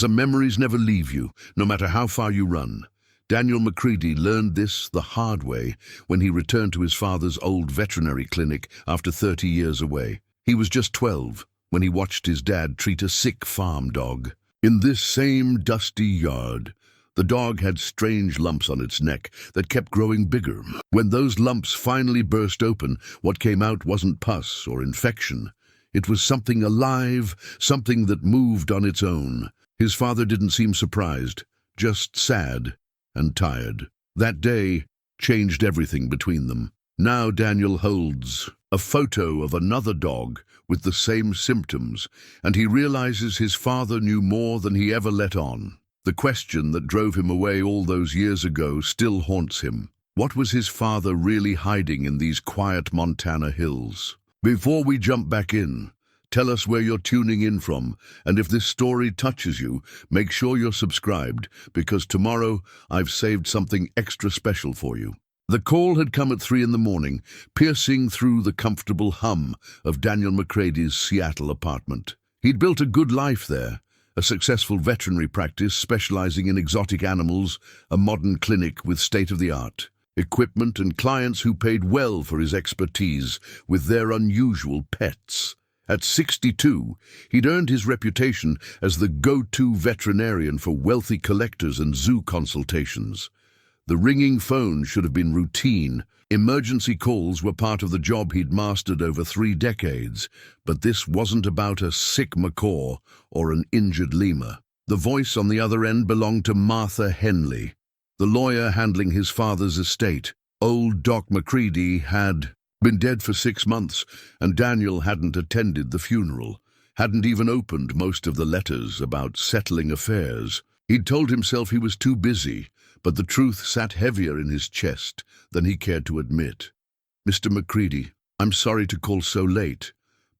Some memories never leave you, no matter how far you run. Daniel McCready learned this the hard way when he returned to his father's old veterinary clinic after 30 years away. He was just 12 when he watched his dad treat a sick farm dog. In this same dusty yard, the dog had strange lumps on its neck that kept growing bigger. When those lumps finally burst open, what came out wasn't pus or infection. It was something alive, something that moved on its own. His father didn't seem surprised, just sad and tired. That day changed everything between them. Now Daniel holds a photo of another dog with the same symptoms, and he realizes his father knew more than he ever let on. The question that drove him away all those years ago still haunts him. What was his father really hiding in these quiet Montana hills? Before we jump back in, tell us where you're tuning in from, and if this story touches you, make sure you're subscribed, because tomorrow I've saved something extra special for you. The call had come at 3 in the morning, piercing through the comfortable hum of Daniel McCready's Seattle apartment. He'd built a good life there, a successful veterinary practice specializing in exotic animals, a modern clinic with state-of-the-art equipment, and clients who paid well for his expertise with their unusual pets. At 62, he'd earned his reputation as the go-to veterinarian for wealthy collectors and zoo consultations. The ringing phone should have been routine. Emergency calls were part of the job he'd mastered over 3 decades, but this wasn't about a sick macaw or an injured lemur. The voice on the other end belonged to Martha Henley, the lawyer handling his father's estate. Old Doc McCready had been dead for 6 months, and Daniel hadn't attended the funeral, hadn't even opened most of the letters about settling affairs. He'd told himself he was too busy, but the truth sat heavier in his chest than he cared to admit. "Mr. McCready, I'm sorry to call so late,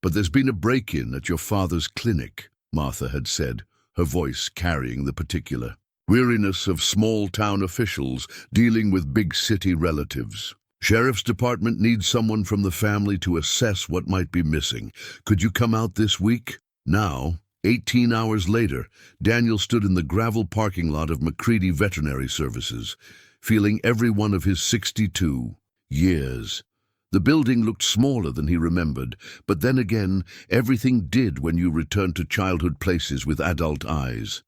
but there's been a break-in at your father's clinic," Martha had said, her voice carrying the particular weariness of small-town officials dealing with big-city relatives. "Sheriff's Department needs someone from the family to assess what might be missing. Could you come out this week?" Now, 18 hours later, Daniel stood in the gravel parking lot of McCready Veterinary Services, feeling every one of his 62 years. The building looked smaller than he remembered, but then again, everything did when you returned to childhood places with adult eyes.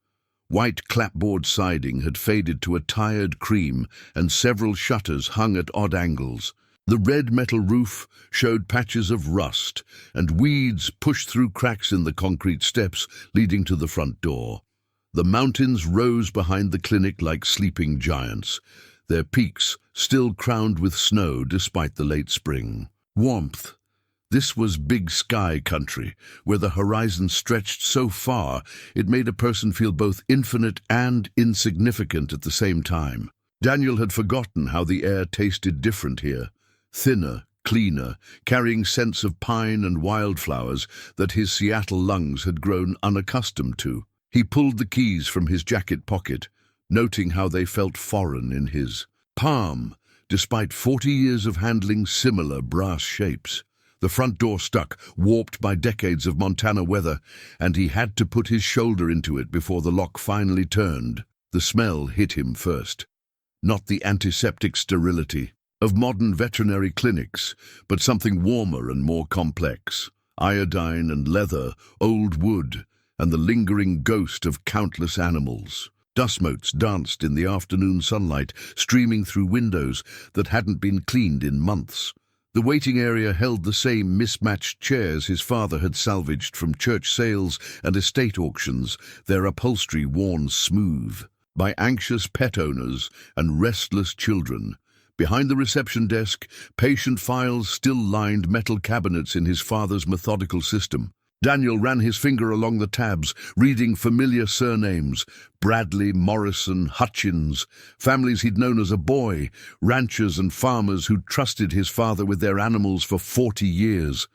White clapboard siding had faded to a tired cream, and several shutters hung at odd angles. The red metal roof showed patches of rust, and weeds pushed through cracks in the concrete steps leading to the front door. The mountains rose behind the clinic like sleeping giants, their peaks still crowned with snow despite the late spring. Warmth. This was big sky country, where the horizon stretched so far it made a person feel both infinite and insignificant at the same time. Daniel had forgotten how the air tasted different here, thinner, cleaner, carrying scents of pine and wildflowers that his Seattle lungs had grown unaccustomed to. He pulled the keys from his jacket pocket, noting how they felt foreign in his palm, despite 40 years of handling similar brass shapes. The front door stuck, warped by decades of Montana weather, and he had to put his shoulder into it before the lock finally turned. The smell hit him first. Not the antiseptic sterility of modern veterinary clinics, but something warmer and more complex. Iodine and leather, old wood, and the lingering ghost of countless animals. Dust motes danced in the afternoon sunlight, streaming through windows that hadn't been cleaned in months. The waiting area held the same mismatched chairs his father had salvaged from church sales and estate auctions, their upholstery worn smooth by anxious pet owners and restless children. Behind the reception desk, patient files still lined metal cabinets in his father's methodical system. Daniel ran his finger along the tabs, reading familiar surnames: Bradley, Morrison, Hutchins, families he'd known as a boy, ranchers and farmers who'd trusted his father with their animals for 40 years.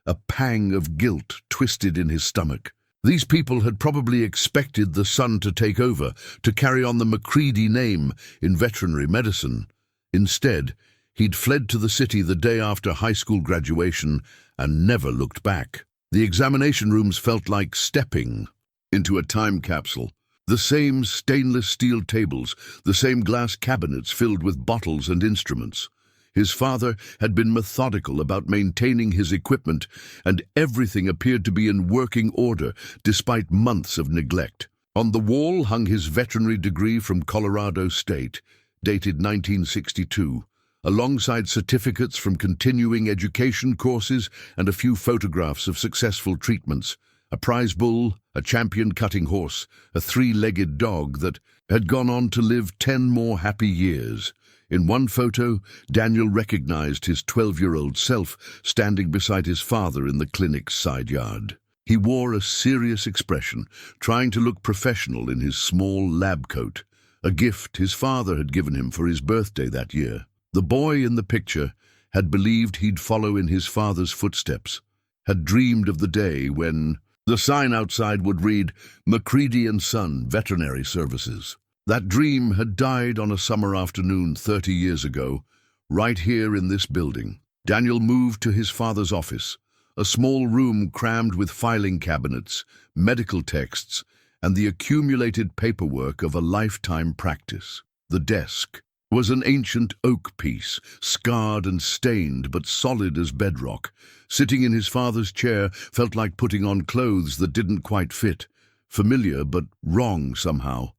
A pang of guilt twisted in his stomach. These people had probably expected the son to take over, to carry on the McCready name in veterinary medicine. Instead, he'd fled to the city the day after high school graduation and never looked back. The examination rooms felt like stepping into a time capsule. The same stainless steel tables, the same glass cabinets filled with bottles and instruments. His father had been methodical about maintaining his equipment, and everything appeared to be in working order despite months of neglect. On the wall hung his veterinary degree from Colorado State, dated 1962, alongside certificates from continuing education courses and a few photographs of successful treatments, a prize bull, a champion cutting horse, a three-legged dog that had gone on to live 10 more happy years. In one photo, Daniel recognized his 12-year-old self standing beside his father in the clinic's side yard. He wore a serious expression, trying to look professional in his small lab coat, a gift his father had given him for his birthday that year. The boy in the picture had believed he'd follow in his father's footsteps, had dreamed of the day when the sign outside would read, "McCready and Son, Veterinary Services." That dream had died on a summer afternoon 30 years ago, right here in this building. Daniel moved to his father's office, a small room crammed with filing cabinets, medical texts, and the accumulated paperwork of a lifetime practice. The desk was an ancient oak piece, scarred and stained but solid as bedrock. Sitting in his father's chair felt like putting on clothes that didn't quite fit, familiar but wrong somehow.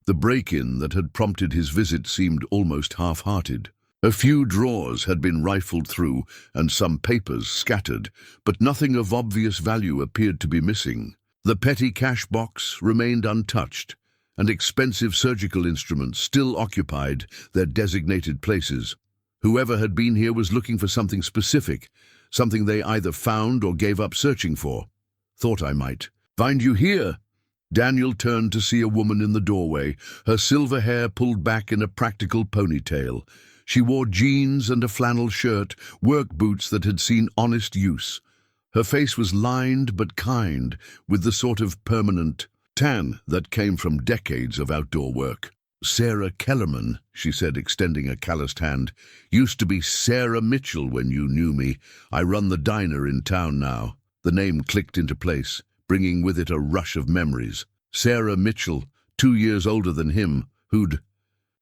The break-in that had prompted his visit seemed almost half-hearted. A few drawers had been rifled through and some papers scattered, but nothing of obvious value appeared to be missing. The petty cash box remained untouched, and expensive surgical instruments still occupied their designated places. Whoever had been here was looking for something specific, something they either found or gave up searching for. "Thought I might find you here." Daniel turned to see a woman in the doorway, her silver hair pulled back in a practical ponytail. She wore jeans and a flannel shirt, work boots that had seen honest use. Her face was lined but kind, with the sort of permanent tan that came from decades of outdoor work. "Sarah Kellerman," she said, extending a calloused hand. "Used to be Sarah Mitchell when you knew me. I run the diner in town now." The name clicked into place, bringing with it a rush of memories. Sarah Mitchell, 2 years older than him, who'd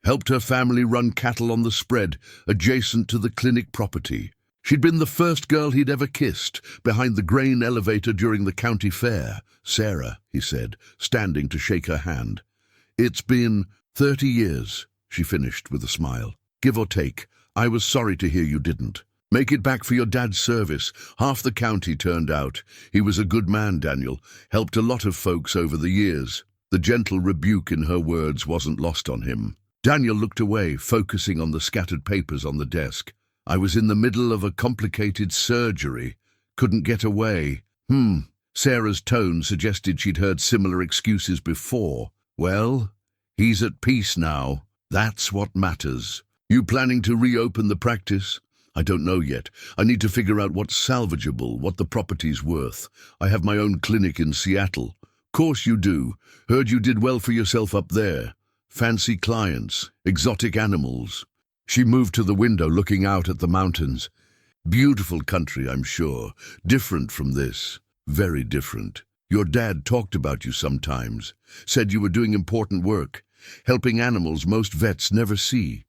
helped her family run cattle on the spread adjacent to the clinic property. She'd been the first girl he'd ever kissed behind the grain elevator during the county fair. "Sarah," he said, standing to shake her hand. "It's been 30 years, she finished with a smile. "Give or take. I was sorry to hear you didn't. Make it back for your dad's service. Half the county turned out. He was a good man, Daniel. Helped a lot of folks over the years." The gentle rebuke in her words wasn't lost on him. Daniel looked away, focusing on the scattered papers on the desk. "I was in the middle of a complicated surgery. Couldn't get away." Sarah's tone suggested she'd heard similar excuses before. "Well, he's at peace now. That's what matters. You planning to reopen the practice?" "I don't know yet. I need to figure out what's salvageable, what the property's worth. I have my own clinic in Seattle." "Course you do. Heard you did well for yourself up there. Fancy clients, exotic animals." She moved to the window, looking out at the mountains. "Beautiful country, I'm sure. Different from this. Very different. Your dad talked about you sometimes. Said you were doing important work, helping animals most vets never see.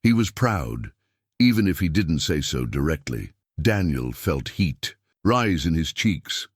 He was proud, even if he didn't say so directly." Daniel felt heat rise in his cheeks.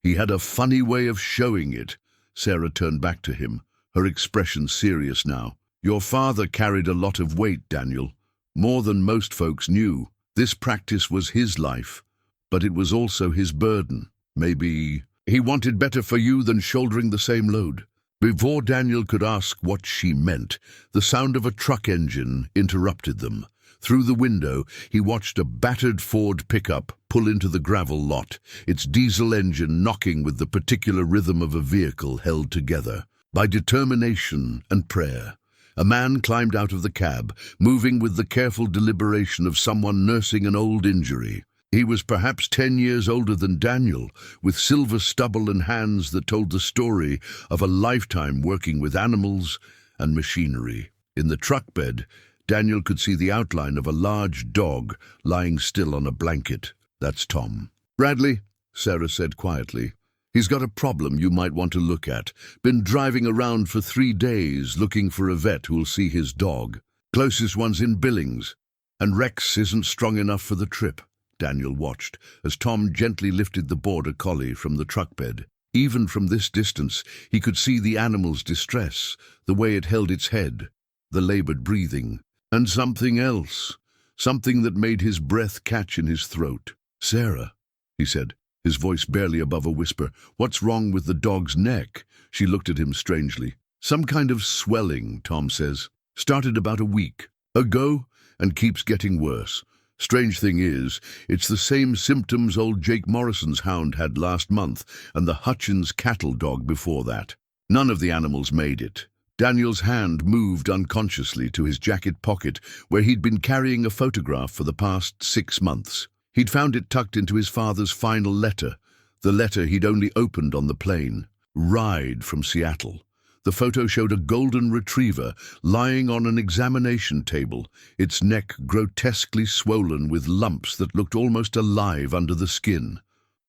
He had a funny way of showing it. Sarah turned back to him, her expression serious now. "Your father carried a lot of weight, Daniel. More than most folks knew. This practice was his life, but it was also his burden. Maybe he wanted better for you than shouldering the same load." Before Daniel could ask what she meant, the sound of a truck engine interrupted them. Through the window, he watched a battered Ford pickup pull into the gravel lot, its diesel engine knocking with the particular rhythm of a vehicle held together by determination and prayer. A man climbed out of the cab, moving with the careful deliberation of someone nursing an old injury. He was perhaps 10 years older than Daniel, with silver stubble and hands that told the story of a lifetime working with animals and machinery. In the truck bed, Daniel could see the outline of a large dog lying still on a blanket. "That's Tom." "Bradley," Sarah said quietly. He's got a problem you might want to look at. Been driving around for 3 days looking for a vet who'll see his dog. Closest one's in Billings. And Rex isn't strong enough for the trip." Daniel watched as Tom gently lifted the border collie from the truck bed. Even from this distance, he could see the animal's distress, the way it held its head, the labored breathing, and something else, something that made his breath catch in his throat. "Sarah," he said, his voice barely above a whisper, "what's wrong with the dog's neck?" She looked at him strangely. "Some kind of swelling," Tom says. "Started about a week ago and keeps getting worse. Strange thing is, it's the same symptoms old Jake Morrison's hound had last month and the Hutchins cattle dog before that. None of the animals made it." Daniel's hand moved unconsciously to his jacket pocket where he'd been carrying a photograph for the past 6 months. He'd found it tucked into his father's final letter, the letter he'd only opened on the plane. Ride from Seattle. The photo showed a golden retriever lying on an examination table, its neck grotesquely swollen with lumps that looked almost alive under the skin.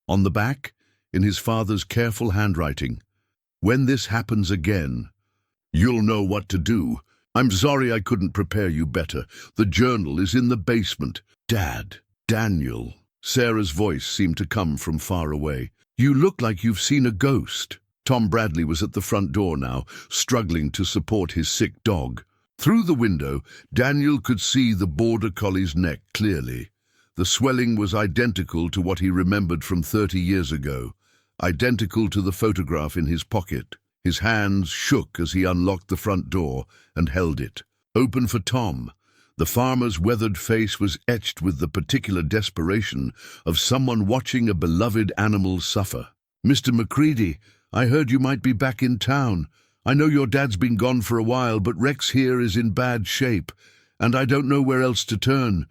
On the back, in his father's careful handwriting, "When this happens again, you'll know what to do. I'm sorry I couldn't prepare you better. The journal is in the basement. Dad." "Daniel." Sarah's voice seemed to come from far away. "You look like you've seen a ghost." Tom Bradley was at the front door now, struggling to support his sick dog. Through the window, Daniel could see the border collie's neck clearly. The swelling was identical to what he remembered from 30 years ago, identical to the photograph in his pocket. His hands shook as he unlocked the front door and held it, open for Tom. The farmer's weathered face was etched with the particular desperation of someone watching a beloved animal suffer. "Mr. McCready, I heard you might be back in town. I know your dad's been gone for a while, but Rex here is in bad shape, and I don't know where else to turn.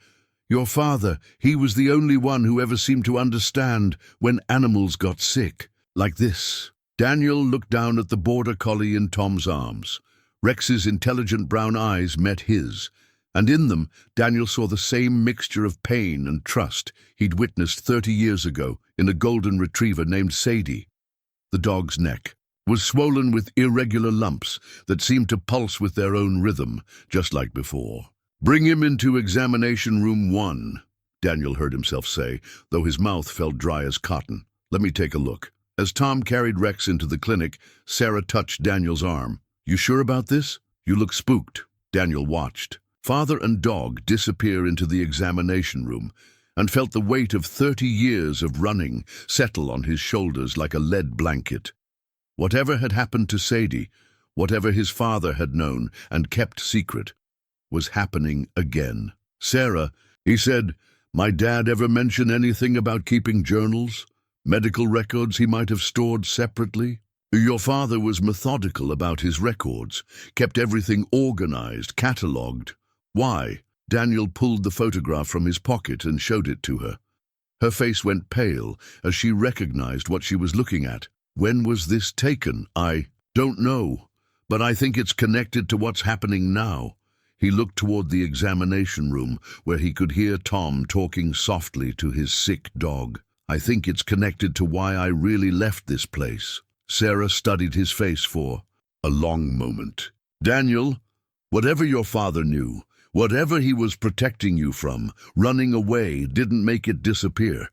Your father, he was the only one who ever seemed to understand when animals got sick. Like this." Daniel looked down at the border collie in Tom's arms. Rex's intelligent brown eyes met his, and in them Daniel saw the same mixture of pain and trust he'd witnessed 30 years ago in a golden retriever named Sadie. The dog's neck was swollen with irregular lumps that seemed to pulse with their own rhythm, just like before. "Bring him into examination room 1, Daniel heard himself say, though his mouth felt dry as cotton. "Let me take a look." As Tom carried Rex into the clinic, Sarah touched Daniel's arm. "You sure about this? You look spooked." Daniel watched father and dog disappear into the examination room and felt the weight of 30 years of running settle on his shoulders like a lead blanket. Whatever had happened to Sadie, whatever his father had known and kept secret, was happening again. "Sarah," he said, "my dad ever mention anything about keeping journals? Medical records he might have stored separately?" "Your father was methodical about his records, kept everything organized, catalogued." "Why?" Daniel pulled the photograph from his pocket and showed it to her. Her face went pale as she recognized what she was looking at. "When was this taken?" "I don't know, but I think it's connected to what's happening now." He looked toward the examination room where he could hear Tom talking softly to his sick dog. "I think it's connected to why I really left this place." Sarah studied his face for a long moment. "Daniel, whatever your father knew, whatever he was protecting you from, running away didn't make it disappear.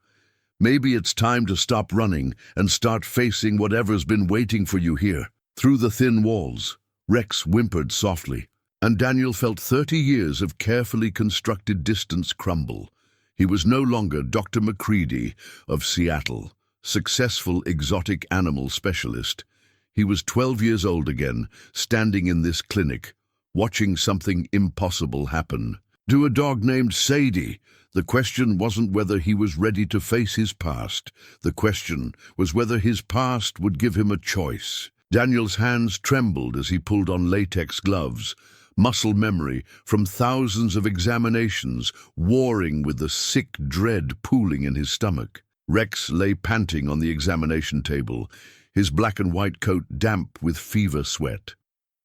Maybe it's time to stop running and start facing whatever's been waiting for you here." Through the thin walls, Rex whimpered softly, and Daniel felt 30 years of carefully constructed distance crumble. He was no longer Dr. McCready of Seattle, successful exotic animal specialist. He was 12 years old again, standing in this clinic, watching something impossible happen. To a dog named Sadie, the question wasn't whether he was ready to face his past. The question was whether his past would give him a choice. Daniel's hands trembled as he pulled on latex gloves, muscle memory from thousands of examinations warring with the sick dread pooling in his stomach. Rex lay panting on the examination table, his black and white coat damp with fever sweat.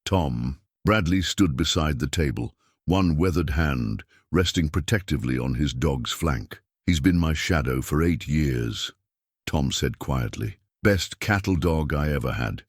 Tom Bradley stood beside the table, one weathered hand resting protectively on his dog's flank. "He's been my shadow for 8 years, Tom said quietly. Best cattle dog I ever had.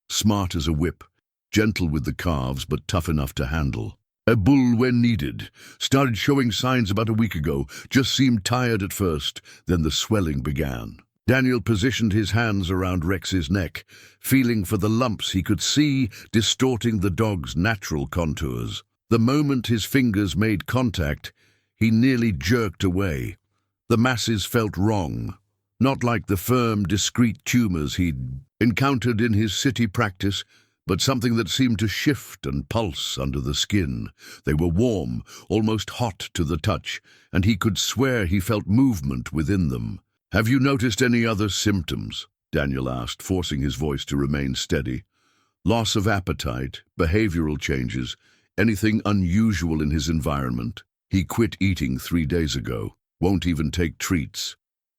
Smart as a whip, gentle with the calves but tough enough to handle. A bull when needed. Started showing signs about a week ago, just seemed tired at first, then the swelling began. Daniel positioned his hands around Rex's neck, feeling for the lumps he could see distorting the dog's natural contours. The moment his fingers made contact, he nearly jerked away. The masses felt wrong, not like the firm, discreet tumors he'd encountered in his city practice, but something that seemed to shift and pulse under the skin. They were warm, almost hot to the touch, and he could swear he felt movement within them. "Have you noticed any other symptoms?" Daniel asked, forcing his voice to remain steady. "Loss of appetite, behavioral changes, anything unusual in his environment?" He quit eating 3 days ago, won't even take treats.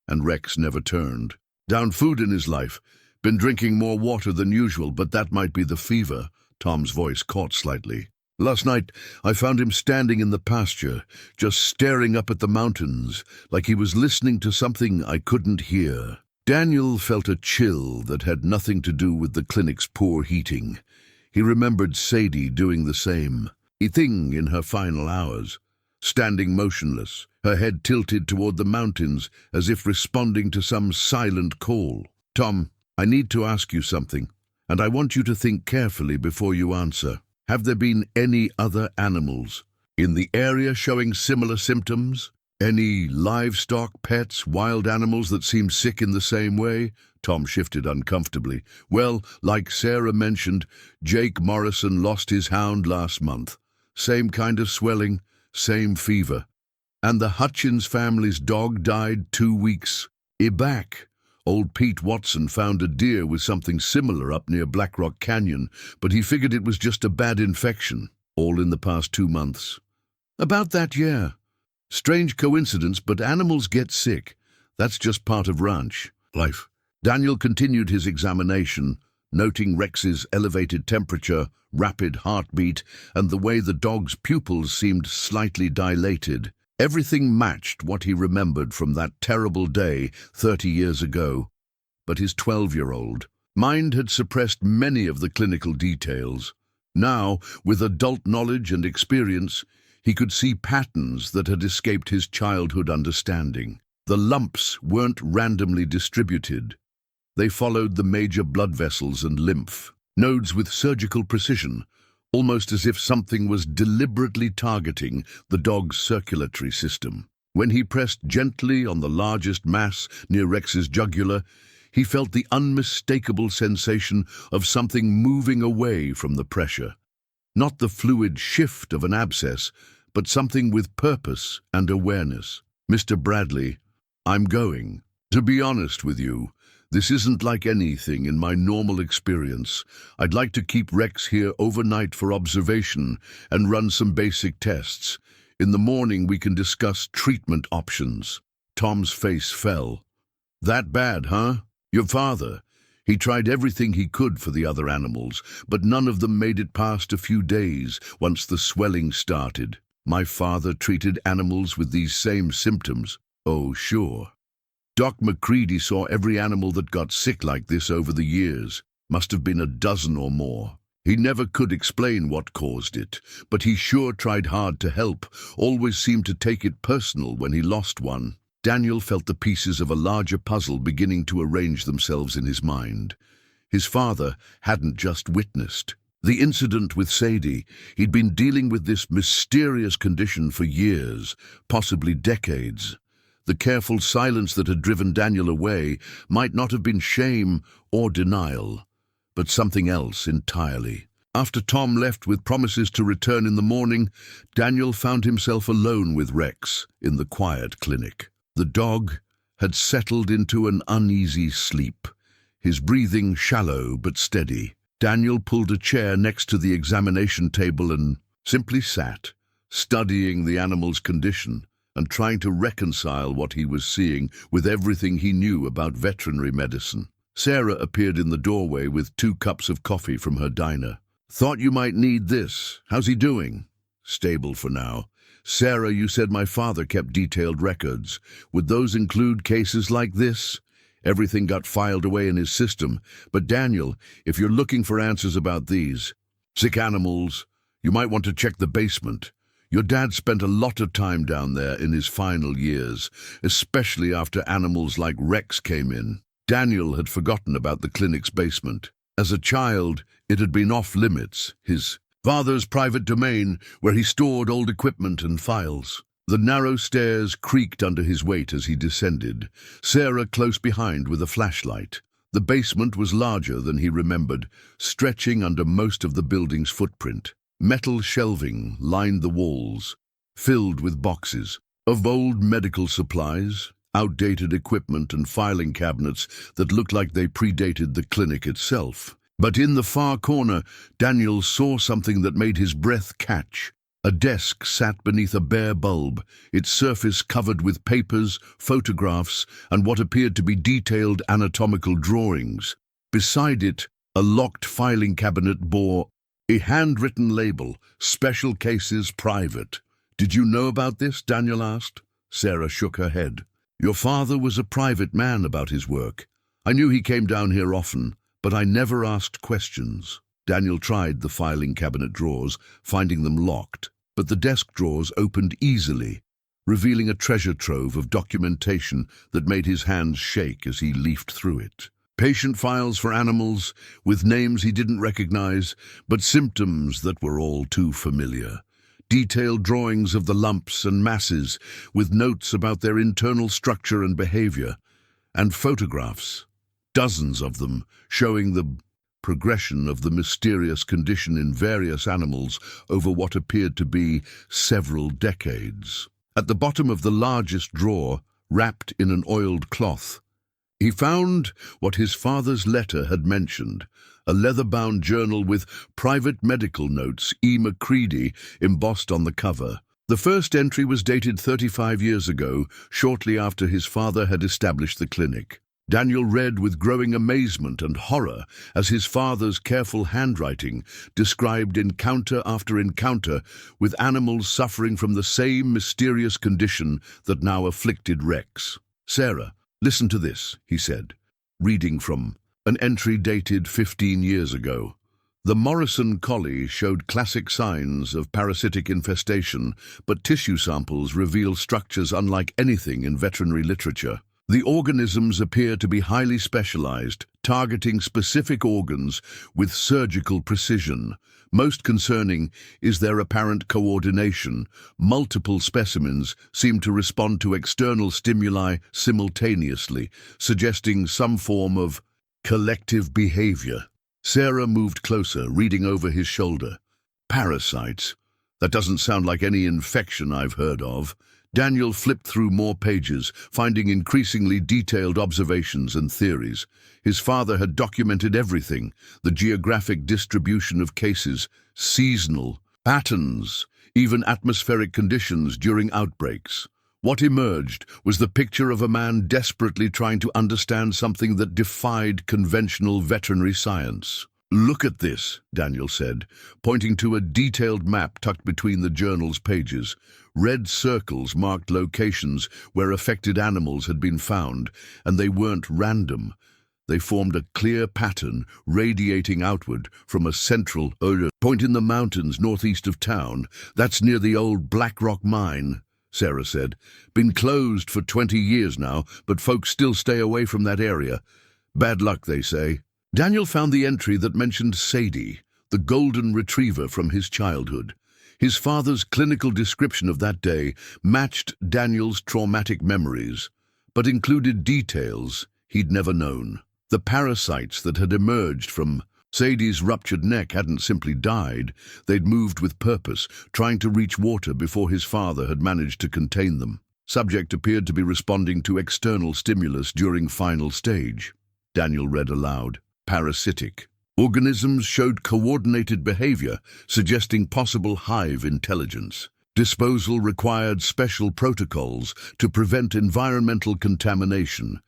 And Rex never turned. Down food in his life. Been drinking more water than usual, but that might be the fever. Tom's voice caught slightly. "Last night, I found him standing in the pasture, just staring up at the mountains, like he was listening to something I couldn't hear." Daniel felt a chill that had nothing to do with the clinic's poor heating. He remembered Sadie doing the same, eating in her final hours, standing motionless, her head tilted toward the mountains as if responding to some silent call. "Tom, I need to ask you something, and I want you to think carefully before you answer. Have there been any other animals in the area showing similar symptoms? Any livestock, pets, wild animals that seem sick in the same way?" Tom shifted uncomfortably. "Well, like Sarah mentioned, Jake Morrison lost his hound last month. Same kind of swelling, same fever. And the Hutchins family's dog died 2 weeks back. Old Pete Watson found a deer with something similar up near Black Rock Canyon, but he figured it was just a bad infection, all in the past 2 months. About that, yeah. Strange coincidence, but animals get sick. That's just part of ranch life." Daniel continued his examination, noting Rex's elevated temperature, rapid heartbeat, and the way the dog's pupils seemed slightly dilated. Everything matched what he remembered from that terrible day 30 years ago. But his 12-year-old mind had suppressed many of the clinical details. Now, with adult knowledge and experience, he could see patterns that had escaped his childhood understanding. The lumps weren't randomly distributed. They followed the major blood vessels and lymph nodes with surgical precision, almost as if something was deliberately targeting the dog's circulatory system. When he pressed gently on the largest mass near Rex's jugular, he felt the unmistakable sensation of something moving away from the pressure. Not the fluid shift of an abscess, but something with purpose and awareness. "Mr. Bradley, I'm going. To be honest with you, this isn't like anything in my normal experience. I'd like to keep Rex here overnight for observation and run some basic tests. In the morning we can discuss treatment options." Tom's face fell. "That bad, huh? Your father? He tried everything he could for the other animals, but none of them made it past a few days once the swelling started. My father treated animals with these same symptoms." "Oh, sure. Doc McCready saw every animal that got sick like this over the years. Must have been a dozen or more. He never could explain what caused it, but he sure tried hard to help, always seemed to take it personal when he lost one." Daniel felt the pieces of a larger puzzle beginning to arrange themselves in his mind. His father hadn't just witnessed the incident with Sadie. He'd been dealing with this mysterious condition for years, possibly decades. The careful silence that had driven Daniel away might not have been shame or denial, but something else entirely. After Tom left with promises to return in the morning, Daniel found himself alone with Rex in the quiet clinic. The dog had settled into an uneasy sleep, his breathing shallow but steady. Daniel pulled a chair next to the examination table and simply sat, studying the animal's condition and trying to reconcile what he was seeing with everything he knew about veterinary medicine. Sarah appeared in the doorway with 2 cups of coffee from her diner. "Thought you might need this. How's he doing?" "Stable for now." "Sarah, you said my father kept detailed records. Would those include cases like this? Everything got filed away in his system. But Daniel, if you're looking for answers about these sick animals, you might want to check the basement. Your dad spent a lot of time down there in his final years, especially after animals like Rex came in. Daniel had forgotten about the clinic's basement. As a child, it had been off-limits, his father's private domain where he stored old equipment and files. The narrow stairs creaked under his weight as he descended, Sarah close behind with a flashlight. The basement was larger than he remembered, stretching under most of the building's footprint. Metal shelving lined the walls, filled with boxes of old medical supplies, outdated equipment and filing cabinets that looked like they predated the clinic itself. But in the far corner, Daniel saw something that made his breath catch. A desk sat beneath a bare bulb, its surface covered with papers, photographs, and what appeared to be detailed anatomical drawings. Beside it, a locked filing cabinet bore a handwritten label, "Special Cases Private." "Did you know about this?" Daniel asked. Sarah shook her head. "Your father was a private man about his work. I knew he came down here often, but I never asked questions." Daniel tried the filing cabinet drawers, finding them locked, but the desk drawers opened easily, revealing a treasure trove of documentation that made his hands shake as he leafed through it. Patient files for animals, with names he didn't recognize, but symptoms that were all too familiar. Detailed drawings of the lumps and masses, with notes about their internal structure and behavior, and photographs, dozens of them, showing the progression of the mysterious condition in various animals over what appeared to be several decades. At the bottom of the largest drawer, wrapped in an oiled cloth, he found what his father's letter had mentioned, a leather-bound journal with private medical notes, McCready, embossed on the cover. The first entry was dated 35 years ago, shortly after his father had established the clinic. Daniel read with growing amazement and horror as his father's careful handwriting described encounter after encounter with animals suffering from the same mysterious condition that now afflicted Rex. "Sarah, listen to this," he said, reading from an entry dated 15 years ago. "The Morrison collie showed classic signs of parasitic infestation, but tissue samples reveal structures unlike anything in veterinary literature. The organisms appear to be highly specialized, targeting specific organs with surgical precision. Most concerning is their apparent coordination. Multiple specimens seem to respond to external stimuli simultaneously, suggesting some form of collective behavior." Sarah moved closer, reading over his shoulder. "Parasites? That doesn't sound like any infection I've heard of." Daniel flipped through more pages, finding increasingly detailed observations and theories. His father had documented everything: the geographic distribution of cases, seasonal patterns, even atmospheric conditions during outbreaks. What emerged was the picture of a man desperately trying to understand something that defied conventional veterinary science. "Look at this," Daniel said, pointing to a detailed map tucked between the journal's pages. Red circles marked locations where affected animals had been found, and they weren't random. They formed a clear pattern radiating outward from a central point in the mountains northeast of town. "That's near the old Black Rock mine," Sarah said. "Been closed for 20 years now, but folks still stay away from that area. Bad luck, they say." Daniel found the entry that mentioned Sadie, the golden retriever from his childhood. His father's clinical description of that day matched Daniel's traumatic memories, but included details he'd never known. The parasites that had emerged from Sadie's ruptured neck hadn't simply died. They'd moved with purpose, trying to reach water before his father had managed to contain them. Subject appeared to be responding to external stimulus during final stage. Daniel read aloud. "Parasitic. Organisms showed coordinated behavior, suggesting possible hive intelligence. Disposal required special protocols to prevent environmental contamination.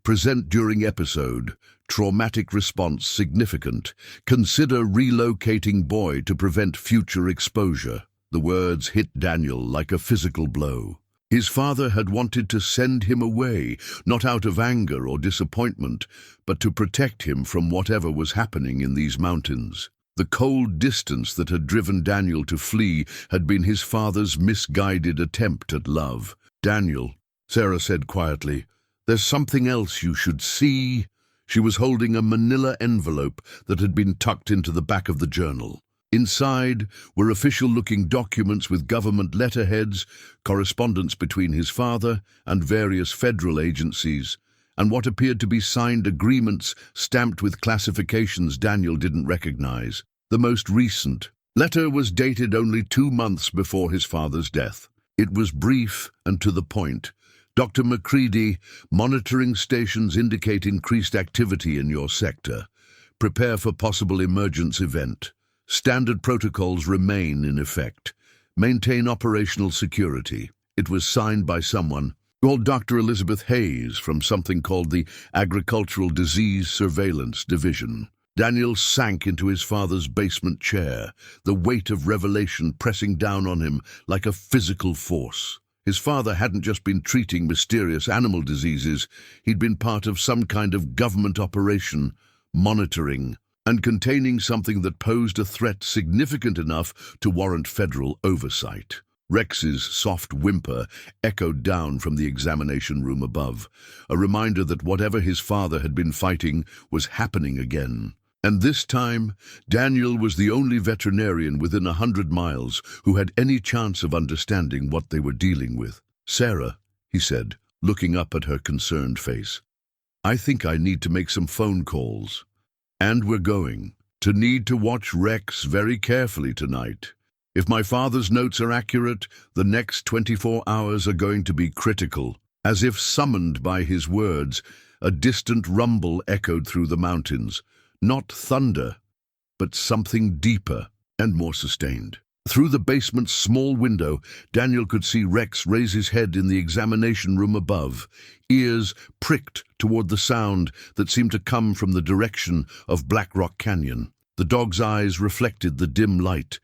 Present during episode. Traumatic response significant. Consider relocating boy to prevent future exposure." The words hit Daniel like a physical blow. His father had wanted to send him away, not out of anger or disappointment, but to protect him from whatever was happening in these mountains. The cold distance that had driven Daniel to flee had been his father's misguided attempt at love. "Daniel," Sarah said quietly, "there's something else you should see." She was holding a manila envelope that had been tucked into the back of the journal. Inside were official-looking documents with government letterheads, correspondence between his father and various federal agencies, and what appeared to be signed agreements stamped with classifications Daniel didn't recognize. The most recent letter was dated only 2 months before his father's death. It was brief and to the point. "Dr. McCready, monitoring stations indicate increased activity in your sector. Prepare for possible emergence event. Standard protocols remain in effect. Maintain operational security." It was signed by someone called Dr. Elizabeth Hayes from something called the Agricultural Disease Surveillance Division. Daniel sank into his father's basement chair, the weight of revelation pressing down on him like a physical force. His father hadn't just been treating mysterious animal diseases, he'd been part of some kind of government operation, monitoring and containing something that posed a threat significant enough to warrant federal oversight. Rex's soft whimper echoed down from the examination room above, a reminder that whatever his father had been fighting was happening again. And this time, Daniel was the only veterinarian within 100 miles who had any chance of understanding what they were dealing with. "Sarah," he said, looking up at her concerned face, "I think I need to make some phone calls. And we're going to need to watch Rex very carefully tonight. If my father's notes are accurate, the next 24 hours are going to be critical." As if summoned by his words, a distant rumble echoed through the mountains. Not thunder, but something deeper and more sustained. Through the basement's small window, Daniel could see Rex raise his head in the examination room above, ears pricked toward the sound that seemed to come from the direction of Black Rock Canyon. The dog's eyes reflected the dim light,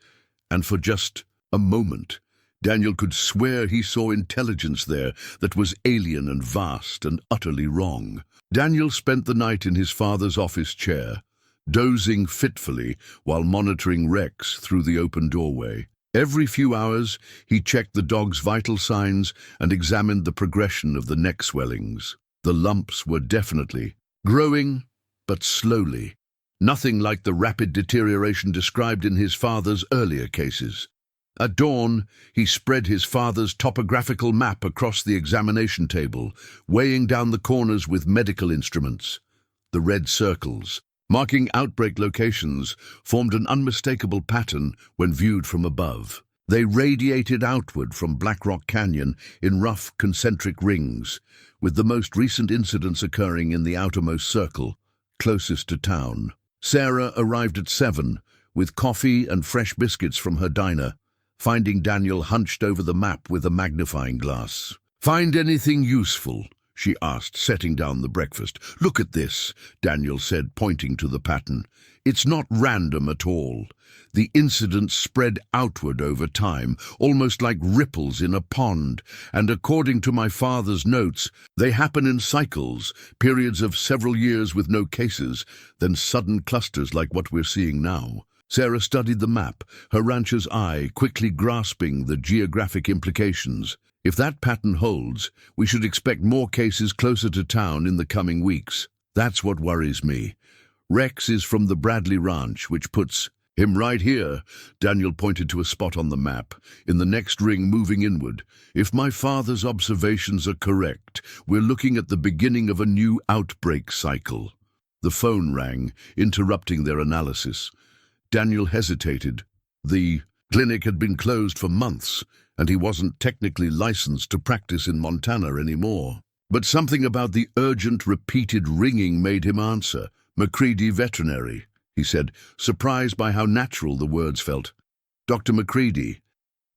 and for just a moment, Daniel could swear he saw intelligence there that was alien and vast and utterly wrong. Daniel spent the night in his father's office chair, dozing fitfully while monitoring Rex through the open doorway. Every few hours, he checked the dog's vital signs and examined the progression of the neck swellings. The lumps were definitely growing, but slowly. Nothing like the rapid deterioration described in his father's earlier cases. At dawn, he spread his father's topographical map across the examination table, weighing down the corners with medical instruments. The red circles, marking outbreak locations, formed an unmistakable pattern when viewed from above. They radiated outward from Black Rock Canyon in rough concentric rings, with the most recent incidents occurring in the outermost circle, closest to town. Sarah arrived at 7, with coffee and fresh biscuits from her diner, finding Daniel hunched over the map with a magnifying glass. "Find anything useful?" she asked, setting down the breakfast. "Look at this," Daniel said, pointing to the pattern. "It's not random at all. The incidents spread outward over time, almost like ripples in a pond, and according to my father's notes, they happen in cycles, periods of several years with no cases, then sudden clusters like what we're seeing now." Sarah studied the map, her rancher's eye quickly grasping the geographic implications. "If that pattern holds, we should expect more cases closer to town in the coming weeks. That's what worries me. Rex is from the Bradley Ranch, which puts him right here." Daniel pointed to a spot on the map, in the next ring moving inward. "If my father's observations are correct, we're looking at the beginning of a new outbreak cycle." The phone rang, interrupting their analysis. Daniel hesitated. The clinic had been closed for months, and he wasn't technically licensed to practice in Montana anymore. But something about the urgent, repeated ringing made him answer. "McCready, veterinary," he said, surprised by how natural the words felt. "Dr. McCready,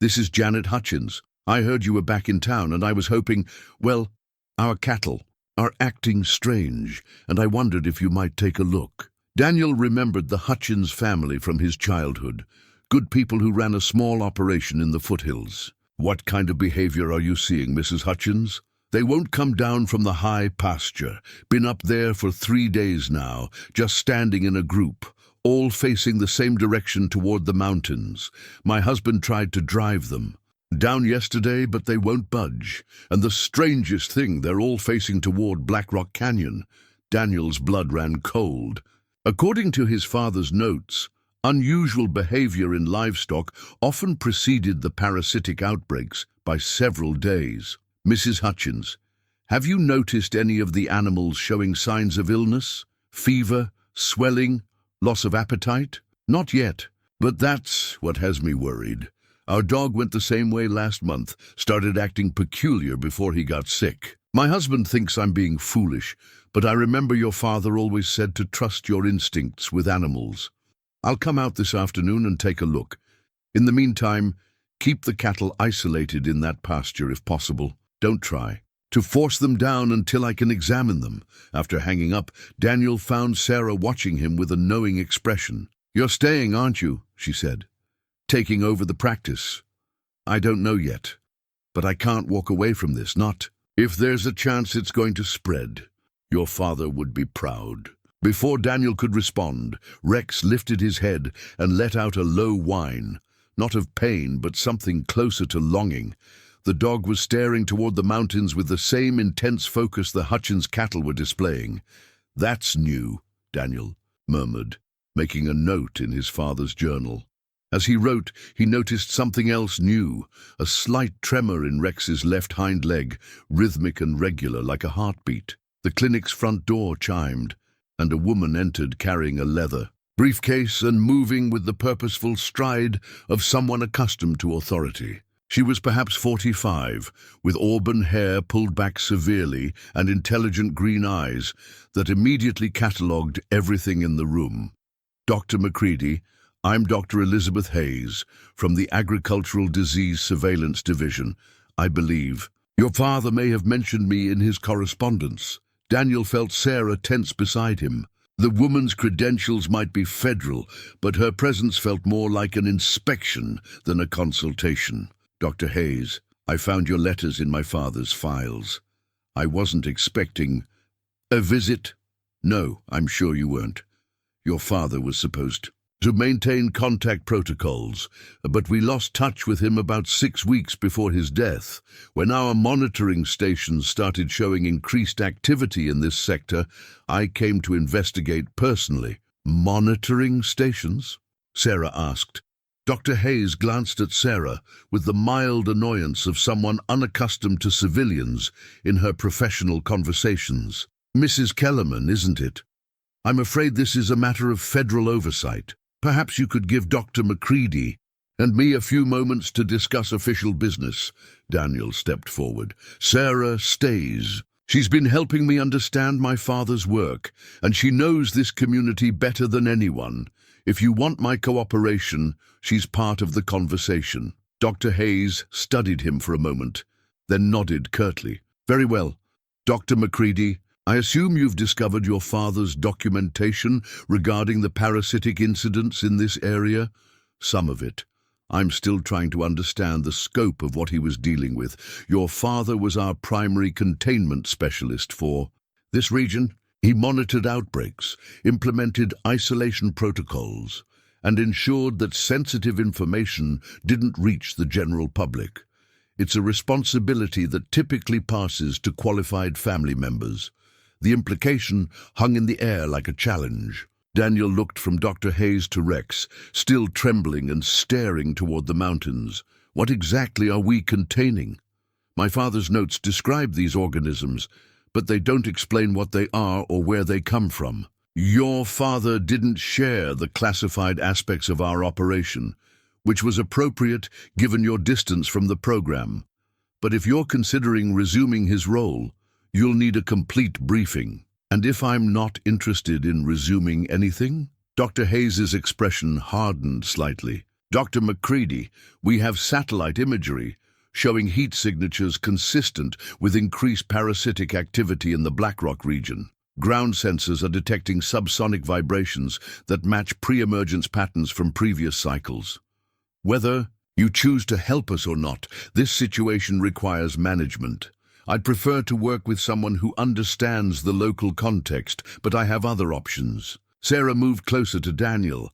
this is Janet Hutchins. I heard you were back in town, and I was hoping, well, our cattle are acting strange, and I wondered if you might take a look." Daniel remembered the Hutchins family from his childhood, good people who ran a small operation in the foothills. What kind of behavior are you seeing, Mrs. Hutchins? They won't come down from the high pasture. Been up there for 3 days now, just standing in a group, all facing the same direction toward the mountains. My husband tried to drive them down yesterday, but they won't budge. And the strangest thing, they're all facing toward Black Rock Canyon. Daniel's blood ran cold. According to his father's notes, unusual behavior in livestock often preceded the parasitic outbreaks by several days. Mrs. Hutchins, have you noticed any of the animals showing signs of illness, fever, swelling, loss of appetite? Not yet, but that's what has me worried. Our dog went the same way last month, started acting peculiar before he got sick. My husband thinks I'm being foolish, but I remember your father always said to trust your instincts with animals. I'll come out this afternoon and take a look. In the meantime, keep the cattle isolated in that pasture if possible. Don't try to force them down until I can examine them. After hanging up, Daniel found Sarah watching him with a knowing expression. "You're staying, aren't you?" she said. "Taking over the practice?" "I don't know yet, but I can't walk away from this, not if there's a chance it's going to spread. Your father would be proud." Before Daniel could respond, Rex lifted his head and let out a low whine, not of pain but something closer to longing. The dog was staring toward the mountains with the same intense focus the Hutchins cattle were displaying. "That's new," Daniel murmured, making a note in his father's journal. As he wrote, he noticed something else new, a slight tremor in Rex's left hind leg, rhythmic and regular like a heartbeat. The clinic's front door chimed, and a woman entered carrying a leather briefcase and moving with the purposeful stride of someone accustomed to authority. She was perhaps 45, with auburn hair pulled back severely and intelligent green eyes that immediately catalogued everything in the room. "Dr. McCready, I'm Dr. Elizabeth Hayes from the Agricultural Disease Surveillance Division. I believe your father may have mentioned me in his correspondence." Daniel felt Sarah tense beside him. The woman's credentials might be federal, but her presence felt more like an inspection than a consultation. "Dr. Hayes, I found your letters in my father's files. I wasn't expecting a visit." "No, I'm sure you weren't. Your father was supposed to maintain contact protocols, but we lost touch with him about 6 weeks before his death. When our monitoring stations started showing increased activity in this sector, I came to investigate personally." "Monitoring stations?" Sarah asked. Dr. Hayes glanced at Sarah with the mild annoyance of someone unaccustomed to civilians in her professional conversations. "Mrs. Kellerman, isn't it? I'm afraid this is a matter of federal oversight. Perhaps you could give Dr. McCready and me a few moments to discuss official business." Daniel stepped forward. "Sarah stays. She's been helping me understand my father's work, and she knows this community better than anyone. If you want my cooperation, she's part of the conversation." Dr. Hayes studied him for a moment, then nodded curtly. "Very well. Dr. McCready, I assume you've discovered your father's documentation regarding the parasitic incidents in this area?" "Some of it. I'm still trying to understand the scope of what he was dealing with. Your father was our primary containment specialist for this region. He monitored outbreaks, implemented isolation protocols, and ensured that sensitive information didn't reach the general public. It's a responsibility that typically passes to qualified family members. The implication hung in the air like a challenge. Daniel looked from Dr. Hayes to Rex, still trembling and staring toward the mountains. "What exactly are we containing? My father's notes describe these organisms, but they don't explain what they are or where they come from." "Your father didn't share the classified aspects of our operation, which was appropriate given your distance from the program. But if you're considering resuming his role, you'll need a complete briefing." "And if I'm not interested in resuming anything?" Dr. Hayes's expression hardened slightly. "Dr. McCready, we have satellite imagery showing heat signatures consistent with increased parasitic activity in the Black Rock region. Ground sensors are detecting subsonic vibrations that match pre-emergence patterns from previous cycles. Whether You choose to help us or not. This situation requires management. I'd prefer to work with someone who understands the local context, but I have other options. Sarah moved closer to Daniel.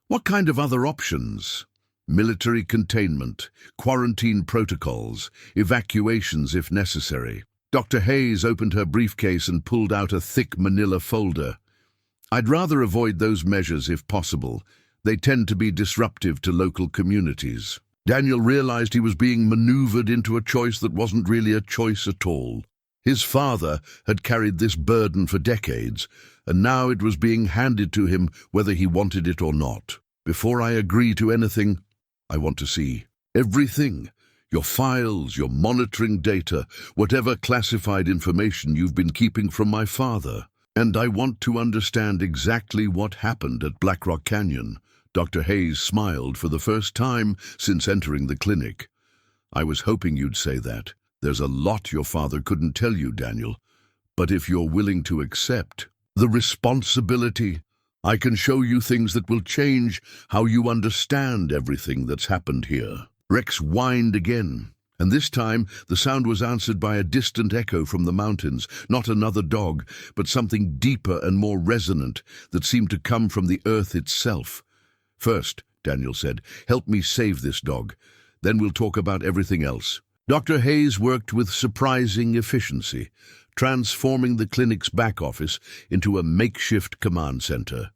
What kind of other options? Military containment, quarantine protocols, evacuations if necessary. Dr. Hayes opened her briefcase and pulled out a thick manila folder. I'd rather avoid those measures if possible. They tend to be disruptive to local communities. Daniel realized he was being maneuvered into a choice that wasn't really a choice at all. His father had carried this burden for decades, and now it was being handed to him whether he wanted it or not. Before I agree to anything, I want to see everything. Your files, your monitoring data, whatever classified information you've been keeping from my father. And I want to understand exactly what happened at Black Rock Canyon. Dr. Hayes smiled for the first time since entering the clinic. I was hoping you'd say that. There's a lot your father couldn't tell you, Daniel. But if you're willing to accept the responsibility, I can show you things that will change how you understand everything that's happened here. Rex whined again, and this time the sound was answered by a distant echo from the mountains, not another dog, but something deeper and more resonant that seemed to come from the earth itself. First, Daniel said, help me save this dog. Then we'll talk about everything else. Dr. Hayes worked with surprising efficiency, transforming the clinic's back office into a makeshift command center.